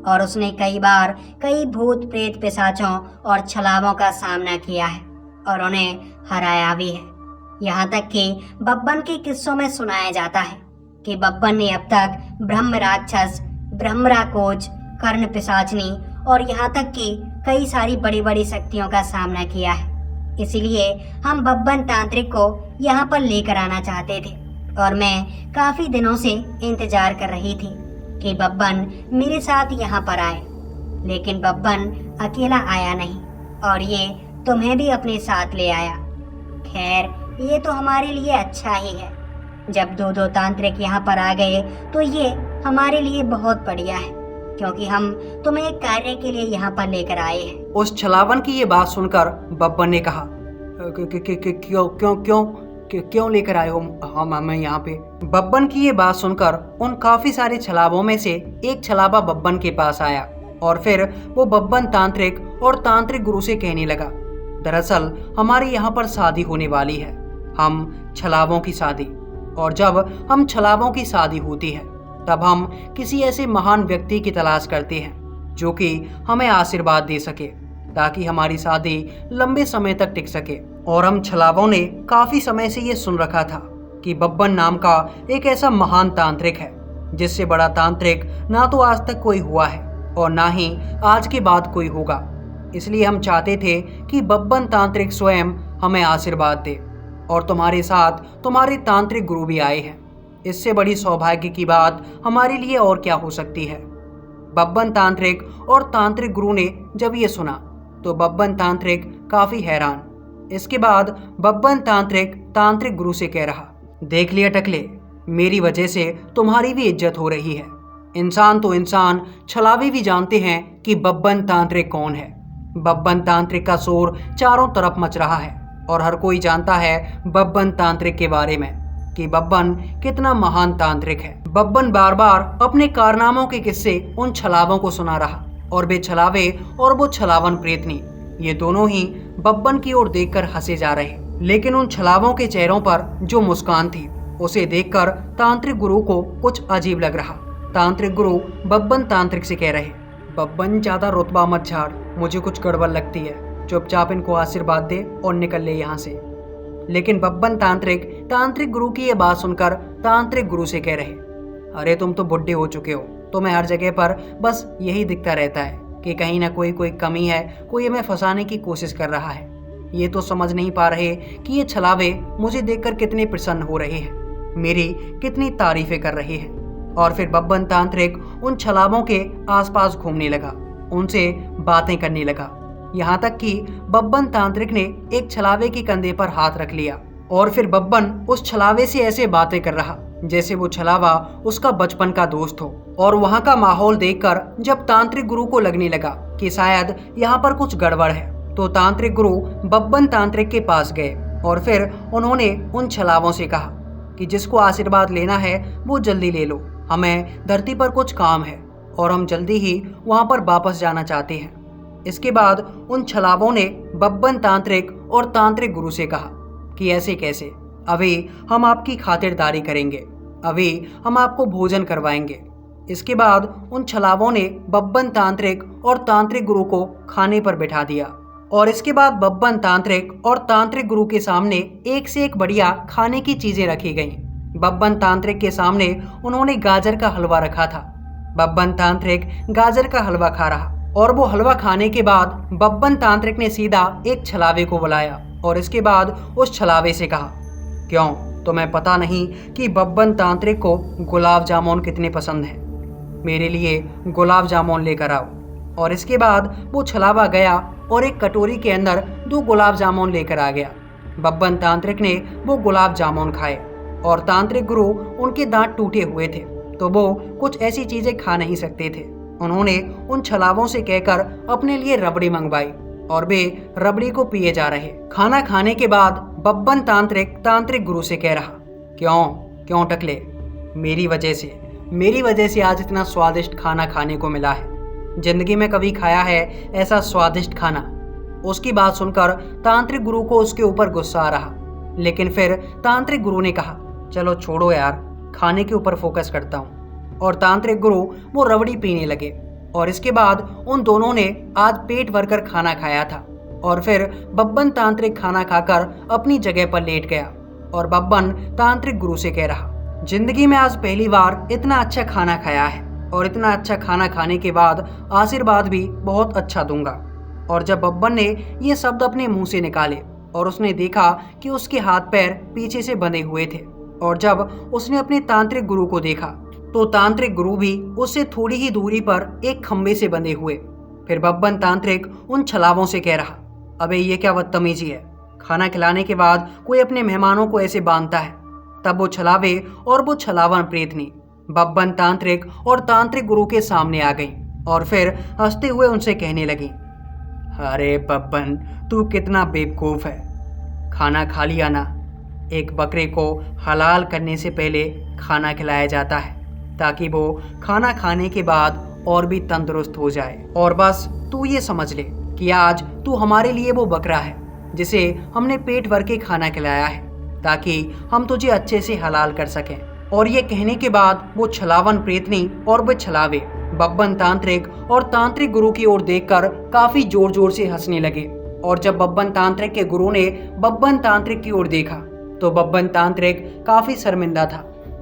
और उसने कई बार कई भूत प्रेत पिशाचों और छलावों का सामना किया है और उन्हें हराया भी है। यहाँ तक कि बब्बन के किस्सों में सुनाया जाता है कि बब्बन ने अब तक ब्रह्म राक्षस, ब्रह्मराकोच, कर्ण पिशाचनी और यहाँ तक कि कई सारी बड़ी बड़ी शक्तियों का सामना किया है। इसीलिए हम बब्बन तांत्रिक को यहाँ पर लेकर आना चाहते थे और मैं काफी दिनों से इंतजार कर रही थी कि बब्बन मेरे साथ यहाँ पर आए, लेकिन बब्बन अकेला आया नहीं और ये तुम्हें भी अपने साथ ले आया। खैर, ये तो हमारे लिए अच्छा ही है। जब दो तांत्रिक यहाँ पर आ गए तो ये हमारे लिए बहुत बढ़िया है, क्योंकि हम तुम्हें एक कार्य के लिए यहाँ पर लेकर आए हैं। उस छलावन की ये बात सुनकर बब्बन ने कहा, क्यों क्यों क्यों क्यों लेकर आए हो हम हमें यहाँ पे? बब्बन की ये बात सुनकर उन काफी सारे छलावों में से एक छलावा बब्बन के पास आया और फिर वो बब्बन तांत्रिक और तांत्रिक गुरु से कहने लगा, दरअसल हमारे यहाँ पर शादी होने वाली है, हम छलावों की शादी। और जब हम छलावों की शादी होती है तब हम किसी ऐसे महान व्यक्ति की तलाश करते हैं जो कि हमें आशीर्वाद दे सके, ताकि हमारी शादी लंबे समय तक टिक सके। और हम छलावों ने काफी समय से ये सुन रखा था कि बब्बन नाम का एक ऐसा महान तांत्रिक है जिससे बड़ा तांत्रिक ना तो आज तक कोई हुआ है और ना ही आज के बाद कोई होगा। इसलिए हम चाहते थे कि बब्बन तांत्रिक स्वयं हमें आशीर्वाद दे, और तुम्हारे साथ तुम्हारे तांत्रिक गुरु भी आए हैं। इससे बड़ी सौभाग्य की बात हमारे लिए और क्या हो सकती है। बब्बन तांत्रिक और तांत्रिक गुरु ने जब ये सुना तो बब्बन तांत्रिक काफी हैरान। इसके बाद बब्बन तांत्रिक तांत्रिक गुरु से कह रहा, देख लिया टकले, मेरी वजह से तुम्हारी भी इज्जत हो रही है। इंसान तो इंसान, छलावे भी जानते हैं कि बब्बन तांत्रिक कौन है। बब्बन तांत्रिक का शोर चारों तरफ मच रहा है और हर कोई जानता है बब्बन तांत्रिक के बारे में कि बब्बन कितना महान तांत्रिक है। बब्बन बार बार अपने कारनामों के किस्से उन छलावों को सुना रहा और वे छलावे और वो छलावन प्रेतनी, ये दोनों ही बब्बन की ओर देखकर हंसे जा रहे। लेकिन उन छलावों के चेहरों पर जो मुस्कान थी उसे देखकर तांत्रिक गुरु को कुछ अजीब लग रहा। तांत्रिक गुरु बब्बन तांत्रिक से कह रहे, बब्बन ज्यादा रुतबा मत झाड़, मुझे कुछ गड़बड़ लगती है, चुपचाप इनको आशीर्वाद दे और निकल ले यहाँ से। लेकिन बब्बन तांत्रिक तांत्रिक गुरु की ये बात सुनकर तांत्रिक गुरु से कह रहे, अरे तुम तो बुढ़े हो चुके हो, तुम्हें हर जगह पर बस यही दिखता रहता है कि कहीं ना कोई कमी है, कोई हमें फंसाने की कोशिश कर रहा है। ये तो समझ नहीं पा रहे कि ये छलावे मुझे देखकर कितने प्रसन्न हो रहे हैं, मेरी कितनी तारीफें कर रहे हैं। और फिर बब्बन तांत्रिक उन छलावों के आसपास घूमने लगा, उनसे बातें करने लगा, यहाँ तक कि बब्बन तांत्रिक ने एक छलावे के कंधे पर हाथ रख लिया और फिर बब्बन उस छलावे से ऐसे बातें कर रहा जैसे वो छलावा उसका बचपन का दोस्त हो। और वहाँ का माहौल देखकर जब तांत्रिक गुरु को लगने लगा कि शायद यहाँ पर कुछ गड़बड़ है, तो तांत्रिक गुरु बब्बन तांत्रिक के पास गए और फिर उन्होंने उन छलावों से कहा कि जिसको आशीर्वाद लेना है वो जल्दी ले लो, हमें धरती पर कुछ काम है और हम जल्दी ही वहाँ पर वापस जाना चाहते हैं। इसके बाद उन छलावों ने बब्बन तांत्रिक और तांत्रिक गुरु से कहा कि ऐसे कैसे, अभी हम आपकी खातिरदारी करेंगे, अभी हम आपको भोजन करवाएंगे। इसके बाद उन छलावों ने बब्बन तांत्रिक और तांत्रिक गुरु को खाने पर बिठा दिया और इसके बाद बब्बन तांत्रिक और तांत्रिक गुरु के सामने एक से एक बढ़िया खाने की चीजें रखी गईं। बब्बन तांत्रिक के सामने उन्होंने गाजर का हलवा रखा था। बब्बन तांत्रिक गाजर का हलवा खा रहा और वो हलवा खाने के बाद बब्बन तांत्रिक ने सीधा एक छलावे को बुलाया और इसके बाद उस छलावे से कहा, क्यों तुम्हें पता नहीं कि बब्बन तांत्रिक को गुलाब जामुन कितने पसंद हैं? मेरे लिए गुलाब जामुन लेकर आओ। और इसके बाद वो छलावा गया और एक कटोरी के अंदर 2 गुलाब जामुन लेकर आ गया। बब्बन तांत्रिक ने वो गुलाब जामुन खाए और तांत्रिक गुरु, उनके दांत टूटे हुए थे तो वो कुछ ऐसी चीजें खा नहीं सकते थे। उन्होंने उन छलावों से कहकर अपने लिए रबड़ी मंगवाई और वे रबड़ी को पिए जा रहे। खाना खाने के बाद बब्बन तांत्रिक तांत्रिक गुरु से कह रहा, क्यों टकले, मेरी वजह से आज इतना स्वादिष्ट खाना खाने को मिला है। जिंदगी में कभी खाया है ऐसा स्वादिष्ट खाना? उसकी बात सुनकर तांत्रिक गुरु को उसके ऊपर गुस्सा आ रहा, लेकिन फिर तांत्रिक गुरु ने कहा, चलो छोड़ो यार, खाने के ऊपर फोकस करता हूँ। और तांत्रिक गुरु वो रबड़ी पीने लगे और इसके बाद उन दोनों ने आज पेट भरकर खाना खाया था। और फिर बब्बन तांत्रिक खाना खाकर अपनी जगह पर लेट गया और बब्बन तांत्रिक गुरु से कह रहा, जिंदगी में आज पहली बार इतना अच्छा खाना खाया है और इतना अच्छा खाना खाने के बाद आशीर्वाद भी बहुत अच्छा दूंगा। और जब बब्बन ने ये शब्द अपने मुंह से निकाले और उसने देखा कि उसके हाथ पैर पीछे से बंधे हुए थे और जब उसने अपने तांत्रिक गुरु को देखा तो तांत्रिक गुरु भी उससे थोड़ी ही दूरी पर एक खंबे से बंधे हुए। फिर बब्बन तांत्रिक उन छलावों से कह रहा, अबे ये क्या बदतमीजी है, खाना खिलाने के बाद कोई अपने मेहमानों को ऐसे बांधता है। तब वो छलावे और वो छलावन प्रेतनी बब्बन तांत्रिक और तांत्रिक गुरु के सामने आ गई और फिर हंसते हुए उनसे कहने लगी, अरे बब्बन, तू कितना बेवकूफ़ है। खाना खा लिया ना? एक बकरे को हलाल करने से पहले खाना खिलाया जाता है ताकि वो खाना खाने के बाद और भी तंदुरुस्त हो जाए। और बस तू ये समझ ले कि आज तू हमारे लिए वो बकरा है जिसे हमने पेट भर के खाना खिलाया है ताकि हम तुझे अच्छे से हलाल कर सकें। और ये कहने के बाद वो छलावन प्रेतनी और वो छलावे बब्बन तांत्रिक और तांत्रिक गुरु की ओर देखकर काफी जोर जोर से हंसने लगे। और जब बब्बन तांत्रिक के गुरु ने बब्बन तांत्रिक की ओर देखा तो बब्बन तांत्रिक काफी शर्मिंदा था।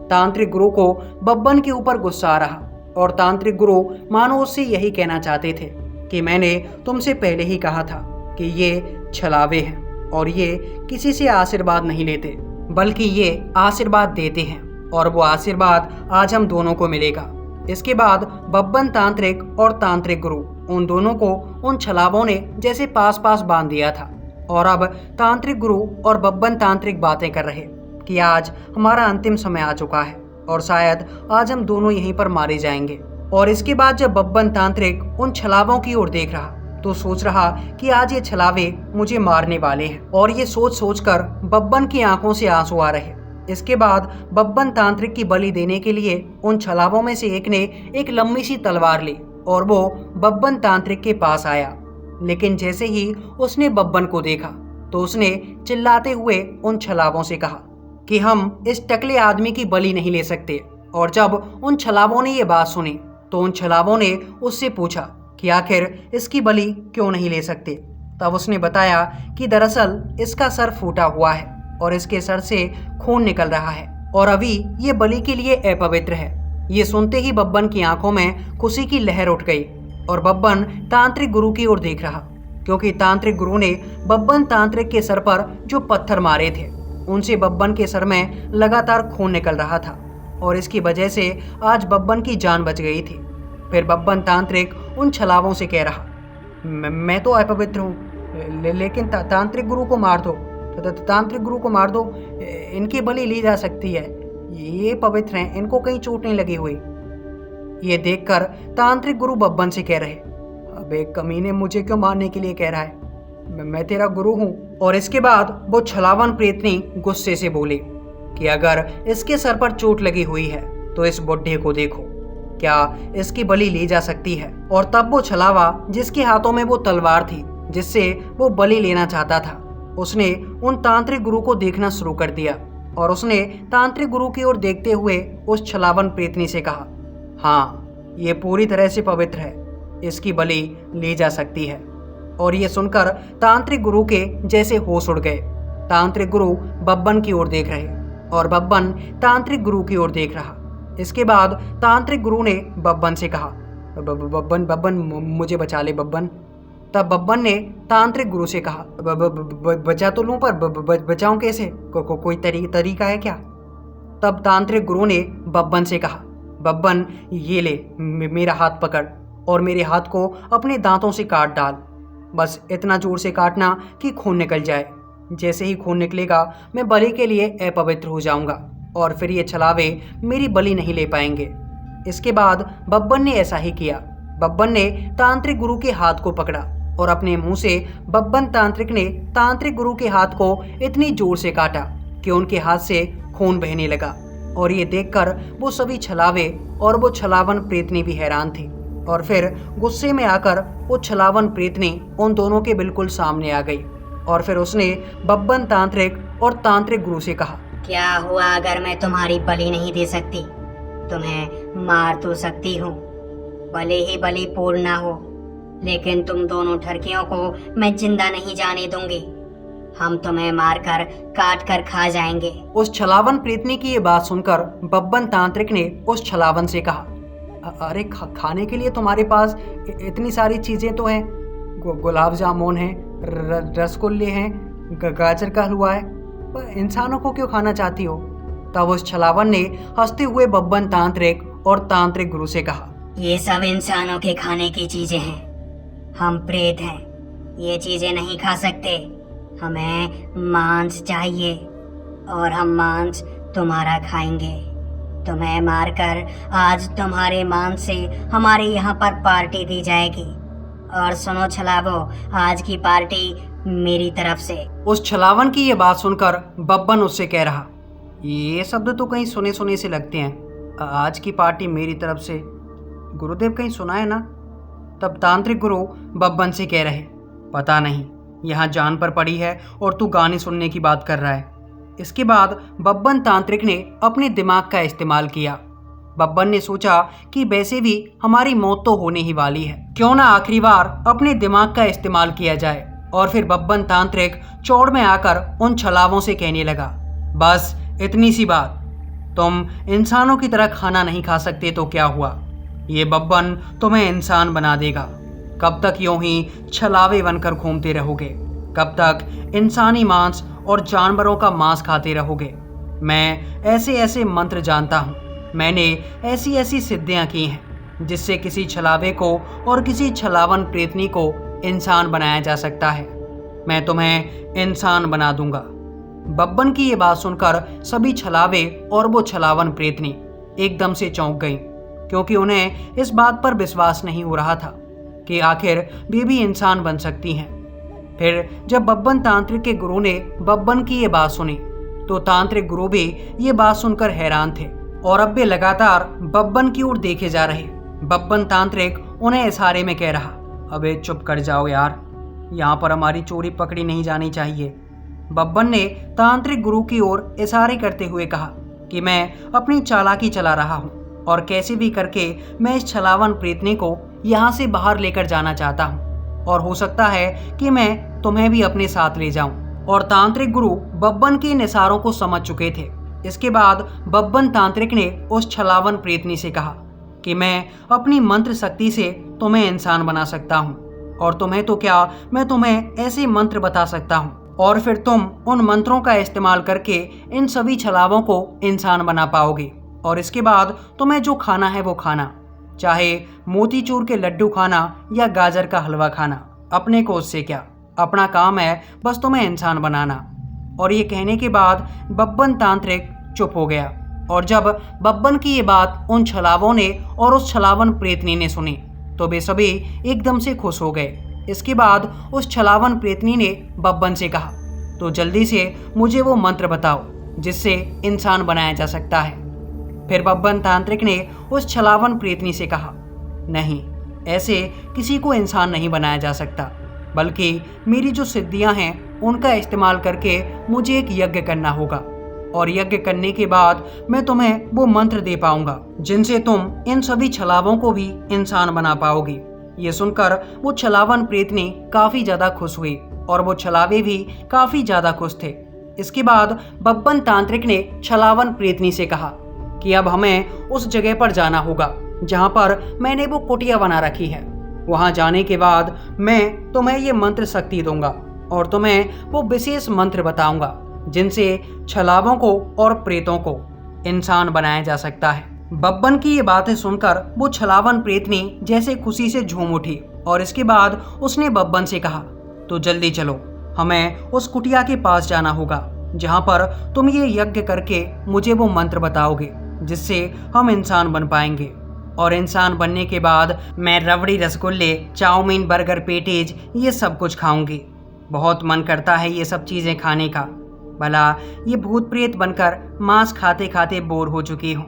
तांत्रिक गुरु को बब्बन के ऊपर गुस्सा आ रहा और तांत्रिक गुरु मानो उससे यही कहना चाहते थे कि मैंने तुमसे पहले ही कहा था कि ये छलावे हैं और ये किसी से आशीर्वाद नहीं लेते बल्कि ये आशीर्वाद देते हैं और वो आशीर्वाद आज हम दोनों को मिलेगा। इसके बाद बब्बन तांत्रिक और तांत्रिक गुरु उन दोनों को उन छलावों ने जैसे पास पास बांध दिया था। और अब तांत्रिक गुरु और बब्बन तांत्रिक बातें कर रहे कि आज हमारा अंतिम समय आ चुका है और शायद आज हम दोनों यहीं पर मारे जाएंगे। और इसके बाद जब बब्बन तांत्रिक उन छलावों की ओर देख रहा तो सोच रहा कि आज ये छलावे मुझे मारने वाले हैं और ये सोच सोच कर बब्बन की आंखों से आंसू आ रहे। इसके बाद बब्बन तांत्रिक की बलि देने के लिए उन छलावों में से एक ने एक लंबी सी तलवार ली और वो बब्बन तांत्रिक के पास आया। लेकिन जैसे ही उसने बब्बन को देखा तो उसने चिल्लाते हुए उन छलावों से कहा कि हम इस टकले आदमी की बलि नहीं ले सकते। और जब उन छलावों ने ये बात सुनी तो उन छलावों ने उससे पूछा कि आखिर इसकी बलि क्यों नहीं ले सकते। तब उसने बताया कि दरअसल इसका सर फूटा हुआ है और इसके सर से खून निकल रहा है और अभी ये बलि के लिए अपवित्र है। ये सुनते ही बब्बन की आंखों में खुशी की लहर उठ गई और बब्बन तांत्रिक गुरु की ओर देख रहा क्योंकि तांत्रिक गुरु ने बब्बन तांत्रिक के सर पर जो पत्थर मारे थे उनसे बब्बन के सर में लगातार खून निकल रहा था और इसकी वजह से आज बब्बन की जान बच गई थी। फिर बब्बन तांत्रिक उन छलावों से कह रहा, मैं तो अपवित्र हूँ लेकिन तांत्रिक गुरु को मार दो, तांत्रिक गुरु को मार दो, इनकी बलि ली जा सकती है, ये पवित्र हैं, इनको कहीं चोट नहीं लगी हुई। ये देखकर तांत्रिक गुरु बब्बन से कह रहे, अबे कमीने, मुझे क्यों मारने के लिए कह रहा है, मैं तेरा गुरु हूँ। और इसके बाद वो छलावन प्रेतनी गुस्से से बोली कि अगर इसके सर पर चोट लगी हुई है तो इस बुढ़े को देखो, क्या इसकी बलि ली जा सकती है। और तब वो छलावा जिसके हाथों में वो तलवार थी जिससे वो बलि लेना चाहता था उसने उन तांत्रिक गुरु को देखना शुरू कर दिया और उसने तांत्रिक गुरु की ओर देखते हुए उस छलावन प्रेतनी से कहा, हाँ, ये पूरी तरह से पवित्र है, इसकी बलि ली जा सकती है। और ये सुनकर तांत्रिक गुरु के जैसे होश उड़ गए। तांत्रिक गुरु बब्बन की ओर देख रहे और बब्बन तांत्रिक गुरु की ओर देख रहा। इसके बाद तांत्रिक गुरु ने बब्बन से कहा, बब्बन मुझे बचा ले बब्बन। तब बब्बन ने तांत्रिक गुरु से कहा, बचा तो लूं पर बचाऊं कैसे, कोई तरीका है क्या। तब तांत्रिक गुरु ने बब्बन से कहा, बब्बन ये ले मेरा हाथ पकड़ और मेरे हाथ को अपने दांतों से काट डाल, बस इतना जोर से काटना कि खून निकल जाए। जैसे ही खून निकलेगा मैं बलि के लिए अपवित्र हो जाऊंगा और फिर ये छलावे मेरी बलि नहीं ले पाएंगे। इसके बाद बब्बन ने ऐसा ही किया। बब्बन ने तांत्रिक गुरु के हाथ को पकड़ा और अपने मुंह से बब्बन तांत्रिक ने तांत्रिक गुरु के हाथ को इतनी जोर से काटा कि उनके हाथ से खून बहने लगा। और ये देखकर वो सभी छलावे और वो छलावन प्रेतनी भी हैरान थी। और फिर गुस्से में आकर वो छलावन प्रेतनी उन दोनों के बिल्कुल सामने आ गई और फिर उसने बब्बन तांत्रिक और तांत्रिक गुरु से कहा, क्या हुआ अगर मैं तुम्हारी बलि नहीं दे सकती? तुम्हें मार तो सकती हूँ, भले ही बलि पूर्ण ना हो, लेकिन तुम दोनों ठरकियों को मैं जिंदा नहीं जाने दूंगी। हम तुम्हें मारकर काट कर खा जाएंगे। उस छलावन प्रेतनी की ये बात सुनकर बब्बन तांत्रिक ने उस छलावन से कहा, अरे खाने के लिए तुम्हारे पास इतनी सारी चीजें तो हैं, गुलाब जामुन है, रसगुल्ले हैं, गाजर का हलवा है, पर इंसानों को क्यों खाना चाहती हो। तब उस छलावन ने हंसते हुए बब्बन तांत्रिक और तांत्रिक गुरु से कहा, ये सब इंसानों के खाने की चीजें हैं, हम प्रेत हैं, ये चीजें नहीं खा सकते। हमें मांस चाहिए और हम मांस तुम्हारा खाएंगे। तुम्हें मारकर आज तुम्हारे मांस से हमारे यहाँ पर पार्टी दी जाएगी। और सुनो छलावो, आज की पार्टी मेरी तरफ से। उस छलावन की ये बात सुनकर बब्बन उससे कह रहा, ये शब्द तो कहीं सुने सुने से लगते हैं। आज की पार्टी मेरी तरफ से, गुरुदेव कहीं सुना है ना? तब तांत्रिक गुरु बब्बन से कह रहे, पता नहीं, यहाँ जान पर पड़ी है और तू गाने सुनने की बात कर रहा है। इसके बाद बब्बन तांत्रिक ने अपने दिमाग का इस्तेमाल किया। बब्बन ने सोचा कि वैसे भी हमारी मौत तो होने ही वाली है, क्यों ना आखिरी बार अपने दिमाग का इस्तेमाल किया जाए। और फिर बब्बन तांत्रिक चौड़ में आकर उन छलावों से कहने लगा, बस इतनी सी बात, तुम इंसानों की तरह खाना नहीं खा सकते तो क्या हुआ, ये बब्बन तुम्हें इंसान बना देगा। कब तक यूं ही छलावे बनकर घूमते रहोगे? कब तक इंसानी मांस और जानवरों का मांस खाते रहोगे? मैं ऐसे ऐसे मंत्र जानता हूँ, मैंने ऐसी ऐसी सिद्धियाँ की हैं जिससे किसी छलावे को और किसी छलावन प्रेतनी को इंसान बनाया जा सकता है। मैं तुम्हें इंसान बना दूंगा। बब्बन की ये बात सुनकर सभी छलावे और वो छलावन प्रेतनी एकदम से चौंक गईं, क्योंकि उन्हें इस बात पर विश्वास नहीं हो रहा था कि आखिर वे भी इंसान बन सकती हैं। फिर जब बब्बन तांत्रिक के गुरु ने बब्बन की ये बात सुनी तो तांत्रिक गुरु भी ये बात सुनकर हैरान थे और अब वे लगातार बब्बन की ओर देखे जा रहे। बब्बन तांत्रिक उन्हें इशारे में कह रहा, अबे चुप कर जाओ यार, यहाँ पर हमारी चोरी पकड़ी नहीं जानी चाहिए। बब्बन ने तांत्रिक गुरु की ओर इशारे करते हुए कहा कि मैं अपनी चालाकी चला रहा हूँ और कैसे भी करके मैं इस छलावन प्रेतनी को यहाँ से बाहर लेकर जाना चाहता हूँ, और हो सकता है कि मैं तुम्हें भी अपने साथ ले जाऊं। और तांत्रिक गुरु बब्बन के इन इशारों को समझ चुके थे। इसके बाद बब्बन तांत्रिक ने उस छलावन प्रेतनी से कहा कि मैं अपनी मंत्र शक्ति से तुम्हें इंसान बना सकता हूँ, और तुम्हें तो क्या, मैं तुम्हें ऐसे मंत्र बता सकता हूँ और फिर तुम उन मंत्रों का इस्तेमाल करके इन सभी छलावों को इंसान बना पाओगे। और इसके बाद तुम्हें जो खाना है वो खाना, चाहे मोतीचूर के लड्डू खाना या गाजर का हलवा खाना, अपने को उससे क्या, अपना काम है बस तुम्हें इंसान बनाना। और ये कहने के बाद बब्बन तांत्रिक चुप हो गया। और जब बब्बन की ये बात उन छलावों ने और उस छलावन प्रेतनी ने सुनी तो वे सभी एकदम से खुश हो गए। इसके बाद उस छलावन प्रेतनी ने बब्बन से कहा, तो जल्दी से मुझे वो मंत्र बताओ जिससे इंसान बनाया जा सकता है। फिर बब्बन तांत्रिक ने उस छलावन प्रेतनी से कहा, नहीं, ऐसे किसी को इंसान नहीं बनाया जा सकता, बल्कि मेरी जो सिद्धियां हैं उनका इस्तेमाल करके मुझे एक यज्ञ करना होगा, और यज्ञ करने के बाद मैं तुम्हें वो मंत्र दे पाऊंगा जिनसे तुम इन सभी छलावों को भी इंसान बना पाओगी। ये सुनकर वो छलावन प्रेतनी काफी ज्यादा खुश हुई और वो छलावे भी काफी ज्यादा खुश थे। इसके बाद बब्बन तांत्रिक ने छलावन प्रेतनी से कहा कि अब हमें उस जगह पर जाना होगा जहां पर मैंने वो कुटिया बना रखी है। वहां जाने के बाद मैं तुम्हें ये मंत्र शक्ति दूंगा और तुम्हें वो विशेष मंत्र बताऊंगा जिनसे छलावों को और प्रेतों को इंसान बनाया जा सकता है। बब्बन की ये बातें सुनकर वो छलावन प्रेतनी जैसे खुशी से झूम उठी और इसके बाद उसने बब्बन से कहा, तो जल्दी चलो, हमें उस कुटिया के पास जाना होगा जहां पर तुम ये यज्ञ करके मुझे वो मंत्र बताओगे जिससे हम इंसान बन पाएंगे। और इंसान बनने के बाद मैं रबड़ी, रसगुल्ले, चाउमीन, बर्गर, पेटीज ये सब कुछ खाऊंगी। बहुत मन करता है ये सब चीज़ें खाने का, भला ये भूत प्रेत बनकर मांस खाते खाते बोर हो चुकी हूँ।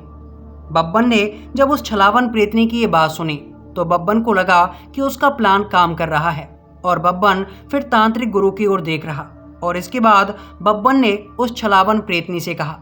बब्बन ने जब उस छलावन प्रेतनी की ये बात सुनी तो बब्बन को लगा कि उसका प्लान काम कर रहा है, और बब्बन फिर तांत्रिक गुरु की ओर देख रहा। और इसके बाद बब्बन ने उस छलावन प्रेतनी से कहा,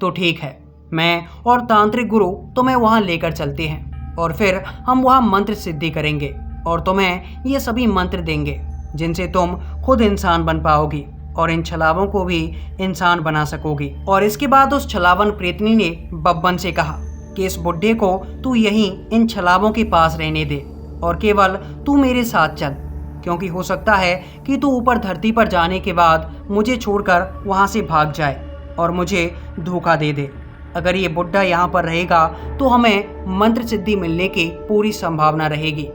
तो ठीक है, मैं और तांत्रिक गुरु तुम्हें वहां लेकर चलते हैं और फिर हम वहां मंत्र सिद्धि करेंगे और तुम्हें ये सभी मंत्र देंगे जिनसे तुम खुद इंसान बन पाओगी और इन छलावों को भी इंसान बना सकोगी। और इसके बाद उस छलावन प्रेतनी ने बब्बन से कहा कि इस बुड्ढे को तू यहीं इन छलावों के पास रहने दे और केवल तू मेरे साथ चल, क्योंकि हो सकता है कि तू ऊपर धरती पर जाने के बाद मुझे छोड़कर वहां से भाग जाए और मुझे धोखा दे दे। अगर ये बुड्ढा यहाँ पर रहेगा तो हमें मंत्र सिद्धि मिलने की पूरी संभावना रहेगी।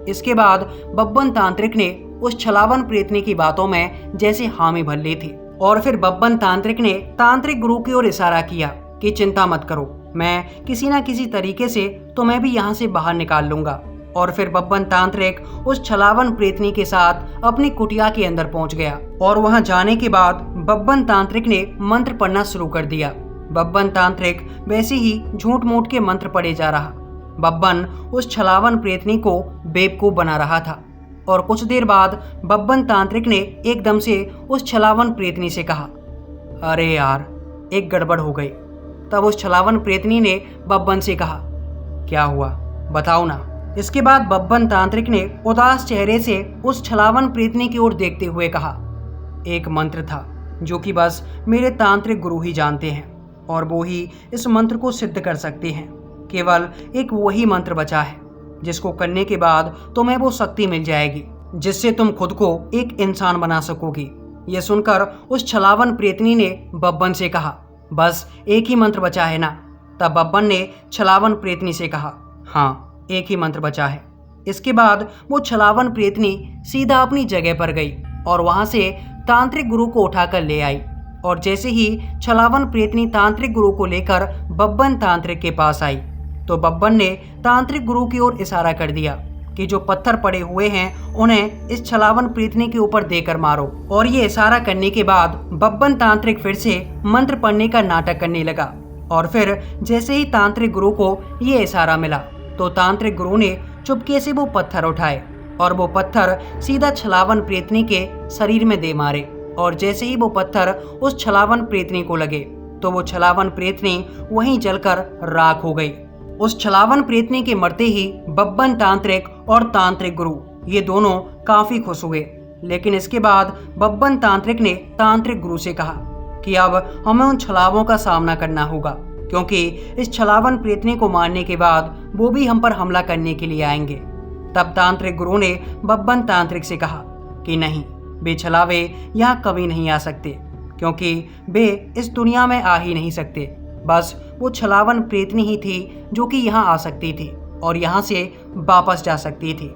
इसके बाद बब्बन तांत्रिक ने उस छलावन प्रेतनी की बातों में जैसे हामी भर ली थी। और फिर बब्बन तांत्रिक ने तांत्रिक गुरु की ओर इशारा किया कि चिंता मत करो, मैं किसी न किसी तरीके से तुम्हें भी यहाँ से बाहर निकाल लूंगा। और फिर बब्बन तांत्रिक उस छलावन प्रेतनी के साथ अपनी कुटिया के अंदर पहुंच गया और वहां जाने के बाद बब्बन तांत्रिक ने मंत्र पढ़ना शुरू कर दिया। बब्बन तांत्रिक वैसे ही झूठ मूठ के मंत्र पढ़े जा रहा। बब्बन उस छलावन प्रेतनी को बेवकूफ बना रहा था और कुछ देर बाद बब्बन तांत्रिक ने एकदम से उस छलावन प्रेतनी से कहा, अरे यार, एक गड़बड़ हो गई। तब उस छलावन प्रेतनी ने बब्बन से कहा, क्या हुआ बताओ ना। इसके बाद बब्बन तांत्रिक ने उदास चेहरे से उस छलावन प्रेतनी की ओर देखते हुए कहा, एक मंत्र था जो कि बस मेरे तांत्रिक गुरु ही जानते हैं और वो ही इस मंत्र को सिद्ध कर सकते हैं। केवल एक वही मंत्र बचा है जिसको करने के बाद तुम्हें वो शक्ति मिल जाएगी जिससे तुम खुद को एक इंसान बना सकोगी। ये सुनकर उस छलावन प्रेतनी ने बब्बन से कहा, बस एक ही मंत्र बचा है ना। तब बब्बन ने छलावन प्रेतनी से कहा, हाँ, एक ही मंत्र बचा है। इसके बाद वो छलावन प्रेतनी सीधा अपनी जगह पर गई और वहां से तांत्रिक गुरु को उठाकर ले आई। और जैसे ही छलावन प्रेतनी तांत्रिक गुरु को लेकर बब्बन तांत्रिक के पास आई तो बब्बन ने तांत्रिक गुरु की ओर इशारा कर दिया कि जो पत्थर पड़े हुए हैं उन्हें इस छलावन प्रेतनी के ऊपर देकर मारो। और ये इशारा करने के बाद बब्बन तांत्रिक फिर से मंत्र पढ़ने का नाटक करने लगा। और फिर जैसे ही तांत्रिक गुरु को ये इशारा मिला तो तांत्रिक गुरु ने चुपके से वो पत्थर उठाए और वो पत्थर सीधा छलावन प्रेतनी के शरीर में दे मारे। और जैसे ही वो पत्थर उस छलावन प्रेतनी को लगे तो वो छलावन प्रेतनी वहीं जलकर राख हो गई। उस छलावन प्रेतनी के मरते ही बब्बन तांत्रिक और तांत्रिक गुरु ये दोनों काफी खुश हुए। लेकिन इसके बाद बब्बन तांत्रिक ने तांत्रिक गुरु से कहा कि अब हमें उन छलावों का सामना करना होगा, क्योंकि इस छलावन प्रेतनी को मारने के बाद वो भी हम पर हमला करने के लिए आएंगे। तब तांत्रिक गुरु ने बब्बन तांत्रिक से कहा कि नहीं, वे छलावे यहाँ कभी नहीं आ सकते, क्योंकि वे इस दुनिया में आ ही नहीं सकते। बस वो छलावन प्रेतनी ही थी जो कि यहाँ आ सकती थी और यहाँ से वापस जा सकती थी।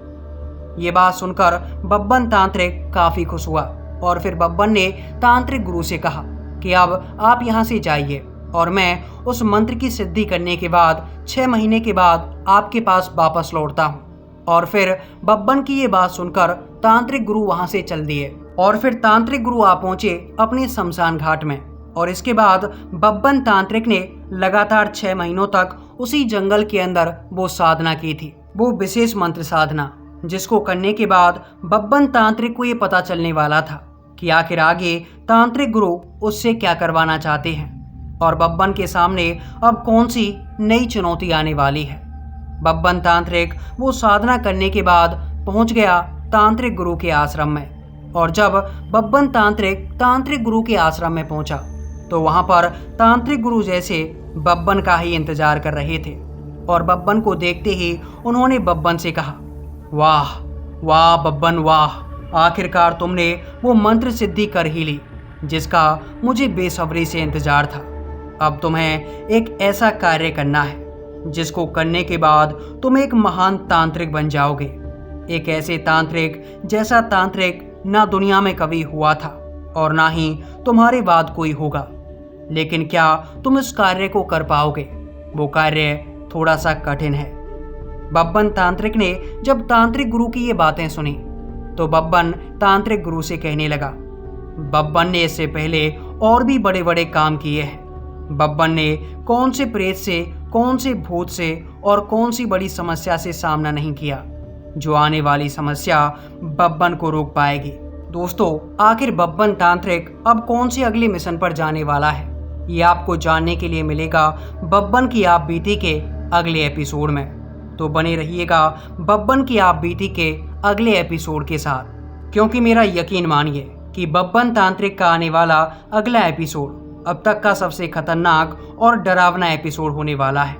ये बात सुनकर बब्बन तांत्रिक काफी खुश हुआ और फिर बब्बन ने तांत्रिक गुरु से कहा कि अब आप यहाँ से जाइए और मैं उस मंत्र की सिद्धि करने के बाद 6 महीने के बाद आपके पास वापस लौटता हूँ। और फिर बब्बन की ये बात सुनकर तांत्रिक गुरु वहां से चल दिए और फिर तांत्रिक गुरु आ पहुंचे अपने शमशान घाट में। और इसके बाद बब्बन तांत्रिक ने लगातार 6 महीनों तक उसी जंगल के अंदर वो साधना की थी, वो विशेष मंत्र साधना, जिसको करने के बाद बब्बन तांत्रिक को ये पता चलने वाला था कि आखिर आगे तांत्रिक गुरु उससे क्या करवाना चाहते हैं और बब्बन के सामने अब कौन सी नई चुनौती आने वाली है। बब्बन तांत्रिक वो साधना करने के बाद पहुंच गया तांत्रिक गुरु के आश्रम में। और जब बब्बन तांत्रिक गुरु के आश्रम में पहुंचा तो वहां पर तांत्रिक गुरु जैसे बब्बन का ही इंतजार कर रहे थे। और बब्बन को देखते ही उन्होंने बब्बन से कहा, वाह वाह बब्बन वाह, आखिरकार तुमने वो मंत्र सिद्धि कर ही ली जिसका मुझे बेसब्री से इंतजार था। अब तुम्हें एक ऐसा कार्य करना है जिसको करने के बाद तुम एक महान तांत्रिक बन जाओगे, एक ऐसे तांत्रिक जैसा तांत्रिक ना दुनिया में कभी हुआ था और ना ही तुम्हारे बाद कोई होगा। लेकिन क्या तुम इस कार्य को कर पाओगे? वो कार्य थोड़ा सा कठिन है। बब्बन तांत्रिक ने जब तांत्रिक गुरु की ये बातें सुनी तो बब्बन तांत्रिक गुरु से कहने लगा। बब्बन ने इससे पहले और भी बड़े बड़े काम किए हैं। बब्बन ने कौन से प्रेत से, कौन से भूत से और कौन सी बड़ी समस्या से सामना नहीं किया जो आने वाली समस्या बब्बन को रोक पाएगी। दोस्तों, आखिर बब्बन तांत्रिक अब कौन से अगले मिशन पर जाने वाला है, ये आपको जानने के लिए मिलेगा बब्बन की आप बीती के अगले एपिसोड में। तो बने रहिएगा बब्बन की आप बीती के अगले एपिसोड के साथ, क्योंकि मेरा यकीन मानिए कि बब्बन तांत्रिक का आने वाला अगला एपिसोड अब तक का सबसे खतरनाक और डरावना एपिसोड होने वाला है।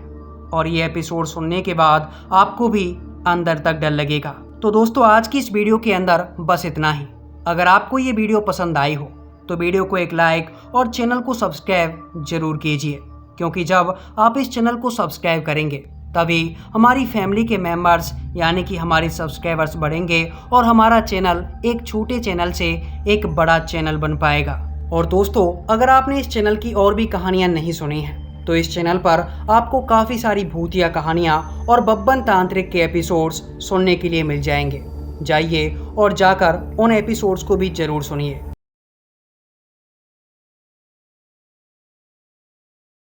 और ये एपिसोड सुनने के बाद आपको भी अंदर तक डर लगेगा। तो दोस्तों, आज की इस वीडियो के अंदर बस इतना ही। अगर आपको ये वीडियो पसंद आई हो तो वीडियो को एक लाइक और चैनल को सब्सक्राइब जरूर कीजिए, क्योंकि जब आप इस चैनल को सब्सक्राइब करेंगे तभी हमारी फैमिली के मेंबर्स यानी कि हमारे सब्सक्राइबर्स बढ़ेंगे और हमारा चैनल एक छोटे चैनल से एक बड़ा चैनल बन पाएगा। और दोस्तों, अगर आपने इस चैनल की और भी कहानियाँ नहीं सुनी हैं तो इस चैनल पर आपको काफ़ी सारी भूतिया कहानियाँ और बब्बन तांत्रिक के एपिसोड्स सुनने के लिए मिल जाएंगे। जाइए और जाकर उन एपिसोड्स को भी ज़रूर सुनिए।